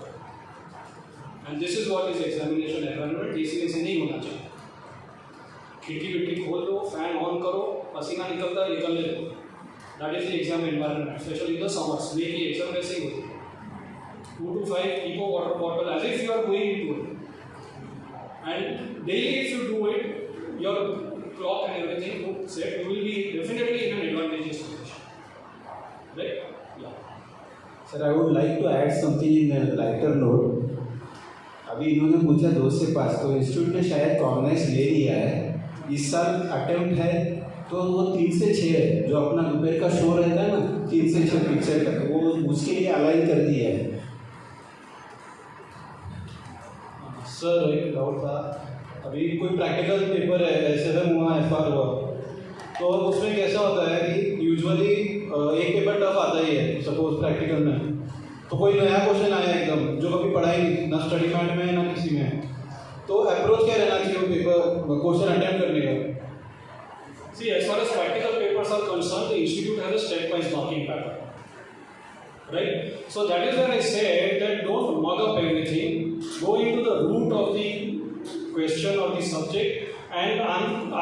Speaker 4: And this is what is examination environment. AC नहीं होना चाहिए. खिड़की विड़की खोल दो, fan on करो, पसीना निकलता है निकलने दो. That is the exam environment, specially in the summers में की एग्जाम वैसे ही होती है. 2 to 5 keep a water bottle as if you are going into it. And daily if you do it, your clock and everything would set, you will be definitely in an advantageous position. Right? Yeah.
Speaker 9: Sir, I would like to add something in a lighter note. अभी इन्होंने पूछा 2 से 5, तो institute ने शायद cognise ले लिया है. इस साल अटेम्प्ट है तो वो 3 से 6 है, जो अपना दोपहर का शो रहता है ना 3 से 6 पिक्चर तक, वो उसके लिए अलाइन कर दिया है.
Speaker 6: सर एक डाउट था, अभी कोई प्रैक्टिकल पेपर है SFM हुआ FR हुआ, तो उसमें कैसा होता है कि यूजुअली एक पेपर टफ आता ही है सपोज प्रैक्टिकल में, तो कोई नया क्वेश्चन आया एकदम जो कभी पढ़ा ही नहीं, ना स्टडी मैट में ना किसी में, तो अप्रोच क्या रहना चाहिए वो पेपर क्वेश्चन अटेम्प्ट करने का?
Speaker 4: See, as far as practical papers are concerned, the institute has a step-wise marking pattern. Right? So that is when I said that don't mug up everything, go into the root of the question or the subject and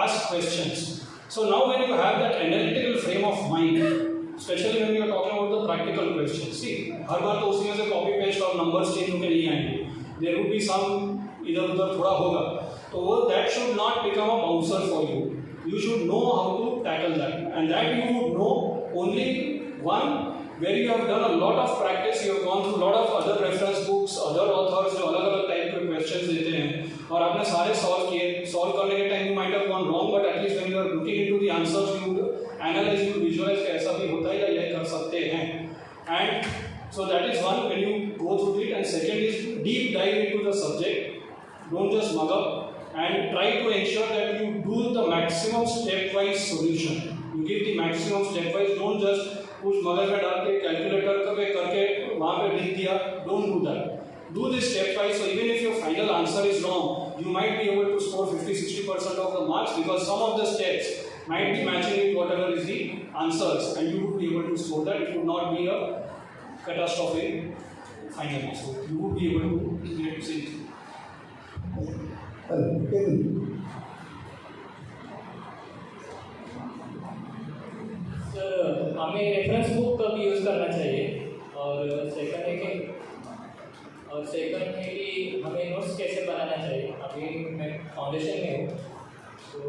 Speaker 4: ask questions. So now when you have that analytical frame of mind, especially when you are talking about the practical questions, see, हर बार तो उसी में से copy paste और numbers change होके नहीं आएंगे. There would be some इधर उधर थोड़ा होगा, तो वो that should not become a bouncer for you. You should know how to tackle that, and that you would know only one where you have done a lot of practice, you have gone through a lot of other reference books, other authors जो अलग अलग type के questions देते हैं और आपने सारे solve किए. Solve करने के time you might have gone wrong, but at least when you are looking into the answers, you analyze, you visualize कि ऐसा भी होता है या यह कर सकते हैं. And so that is one when you go through it, and second is deep dive into the subject. Don't just mug up. And try to ensure that you do the maximum stepwise solution. You give the maximum stepwise. Don't just कुछ मगज में डाल के calculator करके वहाँ पे लिख दिया. Don't do that. Do this stepwise. So even if your final answer is wrong, you might be able to score 50-60% of the marks because some of the steps might be matching with whatever is the answers, and you would be able to score that. It would not be a catastrophe finally. So you would be able to get to see.
Speaker 3: Sir हमें reference book कब use करना चाहिए, और second है कि हमें notes कैसे बनाना चाहिए. अभी मैं फाउंडेशन में हूँ, तो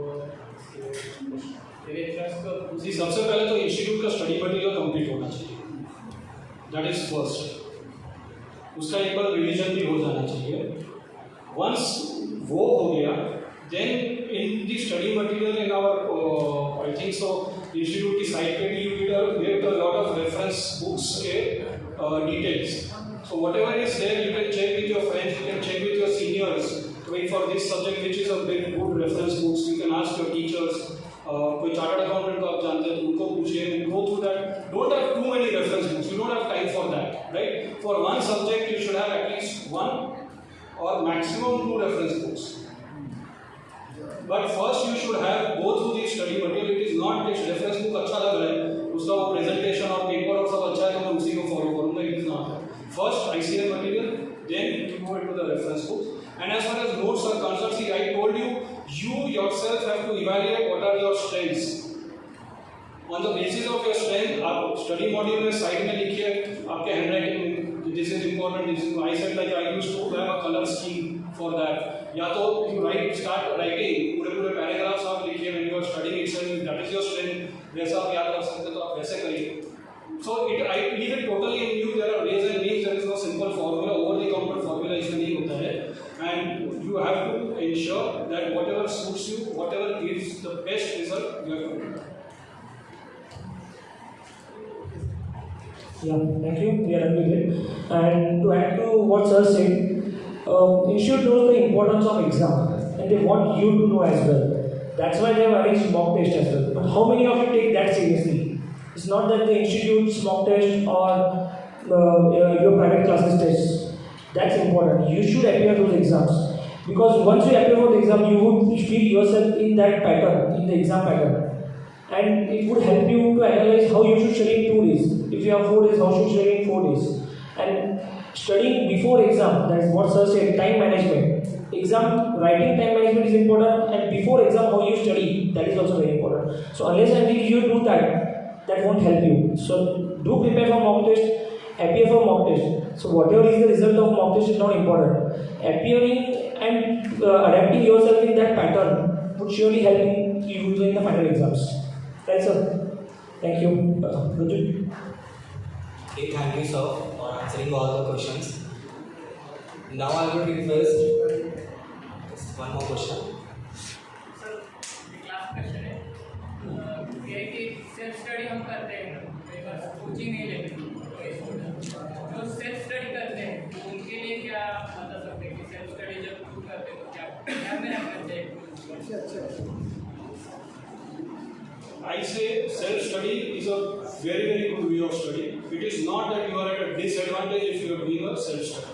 Speaker 3: रेफरेंस को
Speaker 4: उसी सबसे पहले तो इंस्टीट्यूट का स्टडी मटेरियल कंप्लीट होना चाहिए. That is first. उसका एक बार रिवीजन भी हो जाना चाहिए. वंस वो हो गया, then in the study material in our I think so institute की साइट पे भी you get a lot of reference books के details. So whatever is there you can check with your friends, you can check with your seniors. Wait for this subject which is a very good reference books. You can ask your teachers. कोई chartered accountant को आप जानते हैं तो उनको पूछिए. Go through that. Don't have too many reference books. You don't have time for that, right? For one subject you should have at least 1 or maximum 2 reference books. But first you should have go through the study material. It is not this reference book अच्छा लग रहा है, उसका वो presentation और paper और सब अच्छा है तो मैं उसी को follow करूँगा. It is not. First ICL material, then you go into the reference books. And as far as notes are concerned, see, I told you, you yourself have to evaluate what are your strengths. On the basis of your strength, आप study module में side में लिखिए आपके handwriting, this is important. This is I said like I used to have a color scheme for that. या तो you start writing पूरे paragraphs आप लिखिए when you are studying itself. That is your strength. वैसा आप याद रख सकते तो आप वैसे करिए. So I leave it totally in you. There are ways and means. There is no simple formula. Over the counter formula इसमें नहीं होता है. And you have to ensure that whatever suits you, whatever gives the best result, you have to do.
Speaker 3: Yeah, thank you. We are done with it. And to add to what sir said, institute knows the importance of exam, and they want you to know as well. That's why they have arranged mock test as well. But how many of you take that seriously? It's not that the institute's mock test or your private classes tests. That's important. You should appear those exams, because once you appear for the exam, you would feel yourself in that pattern, in the exam pattern, and it would help you to analyze how you should study in 2 days. If you have 4 days, how should you study in 4 days? And studying before exam, that is what sir said, time management. exam writing time management is important, and before exam how you study, that is also very important. So unless and until you do that, that won't help you. So do prepare for mock test, appear for mock test. So whatever is the result of mock test is not important. Appearing and adapting yourself in that pattern would surely help you in the final exams. Right, sir? Thank you. Gunjan?
Speaker 1: Okay, thank you, sir, for answering all the questions. Now I will request just one more question.
Speaker 10: Sir class question है ये है कि self study हम करते हैं कई बार coaching नहीं लेते जो सेल्फ स्टडी करते हैं उनके लिए क्या बता सकते हैं कि सेल्फ स्टडी जब शुरू करते हैं तो क्या ध्यान में रखना चाहिए?
Speaker 4: I say self-study is a very, very good way of study. It is not that you are at a disadvantage if you are doing a self-study.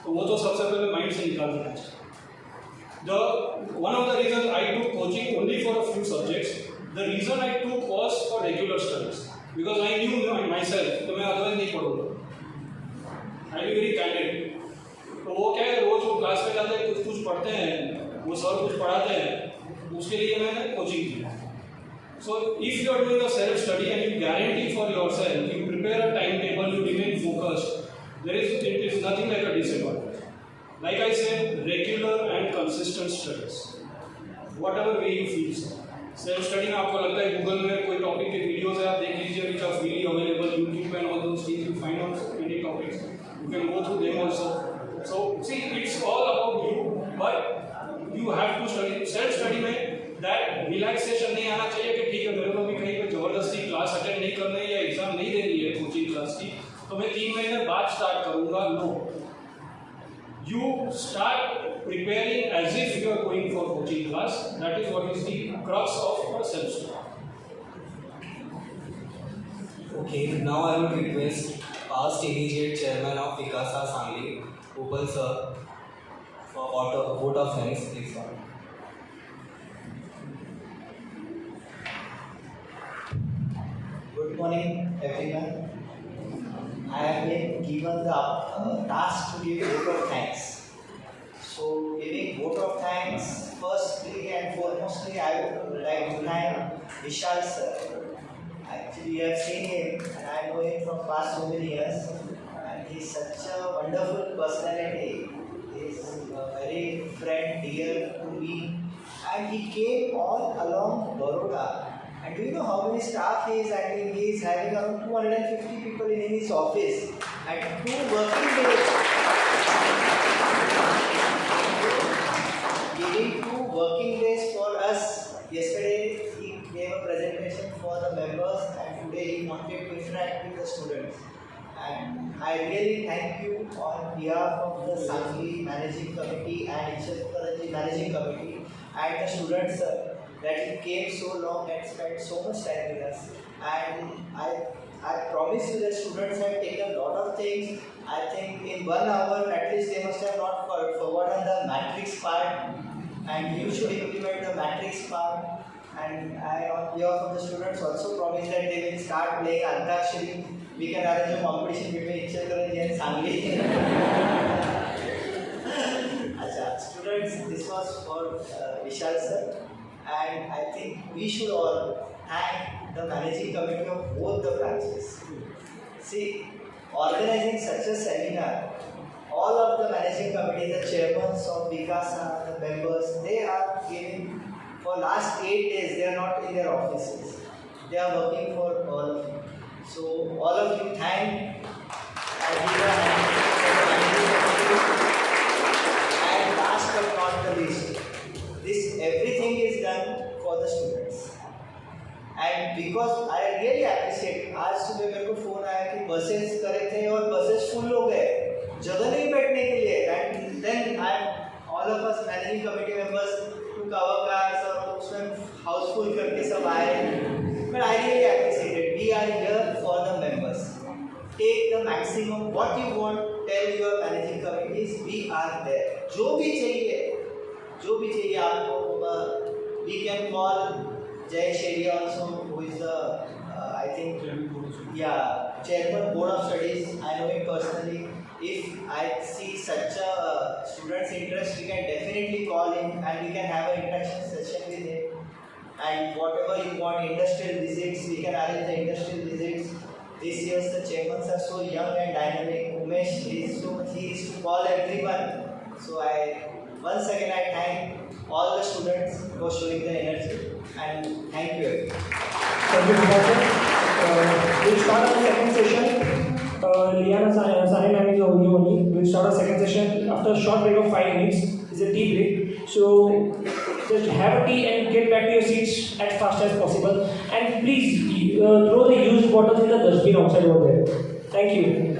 Speaker 4: तो वो तो सबसे पहले माइंड से निकाल देना चाहिए. One of the reasons I took coaching only for a few subjects, the reason I took was for regular studies because I knew myself कि मैं otherwise नहीं पढ़ूंगा. I be very candid. तो वो क्या है, रोज वो क्लास में जाते हैं, कुछ पढ़ते हैं, वो सर कुछ पढ़ाते हैं, उसके लिए मैंने कोचिंग की. So if you are doing a self-study and you guarantee for yourself, you prepare a timetable, you remain focused, it is nothing like a disadvantage. Like I said, regular and consistent studies. Whatever way you feel so. Self-study में आपको लगता है Google में कोई topic के videos है, आप देख लीजिए, which are freely available, YouTube and all those things, you find out any topics. You can go through them also. So see, it's all about you, but you have to study. Self-study में that relaxation नहीं आना चाहिए कि ठीक है मेरे को भी कहीं पे जबरदस्ती क्लास अटेंड नहीं करना है या एग्जाम नहीं देनी है कोचिंग क्लास की तो मैं 3 महीने बाद स्टार्ट करूंगा. No, you start preparing as if you are going for coaching class. That is what is the crux of a self-study.
Speaker 1: Okay, now I would request past immediate chairman of Vikasa Sangli, Upal sir, for vote of thanks, please.
Speaker 11: Good morning, everyone. I have been given the task to give vote of thanks. So, giving vote of thanks, firstly and foremostly, I would like to thank Vishal sir. Actually, you have seen him, and I know him from past so many years. And he's such a wonderful personality. He's a very friend, dear to me. And he came all along Baroda. And do you know how many staff he is handling? He is having around 250 people in his office and 2 working days. Giving 2 working days for us. Yesterday he gave a presentation for the members and today he wanted to interact with the students. And I really thank you on behalf of the Sangli Managing Committee and Ichhakaranji Managing Committee and the students that you came so long and spent so much time with us. And I promise you that students have taken a lot of things. I think in 1 hour at least they must have not forgotten the matrix part, and you should implement the matrix part. And I on behalf of the students also promise that they will start playing Antakshari. We can arrange a competition between Ichhakaranji and Sangli. Students, this was for Vishal sir. And I think we should all thank the managing committee of both the branches. See, organizing such a seminar, all of the managing committee, the chairmen of Vikasa, the members, they are giving for last 8 days, they are not in their offices. They are working for all of you. So, all of you thank and last but not the least, this everything is done for the students. And because I really appreciate, आज सुबह मेरे को phone आया कि buses करे थे और buses full हो गए, जगह नहीं बैठने के लिए. And then all of us managing committee members took our cars और उसमें हाउसफुल करके सब आए. But I really appreciate it. We are here for the members. Take the maximum what you want. Tell your managing committees we are there. जो भी चाहिए आपको होगा. We can call Jay Shetty also, who is the I think chairman board of studies. I know him personally. if I see such a student's interest, we can definitely call him and we can have an interaction session with him. And whatever you want, industrial visits, we can arrange the industrial visits. This year's the chairmen are so young and dynamic. Umesh he is to call everyone. So once again I thank all the students for showing the energy and thank you.
Speaker 3: Thank you, Professor. We'll start our second session. Liana Sahil ma'am is only. We'll start our second session after a short break of 5 minutes. It's a tea break. So just have a tea and get back to your seats as fast as possible. And please throw the used bottles in the dustbin outside over there. Thank you.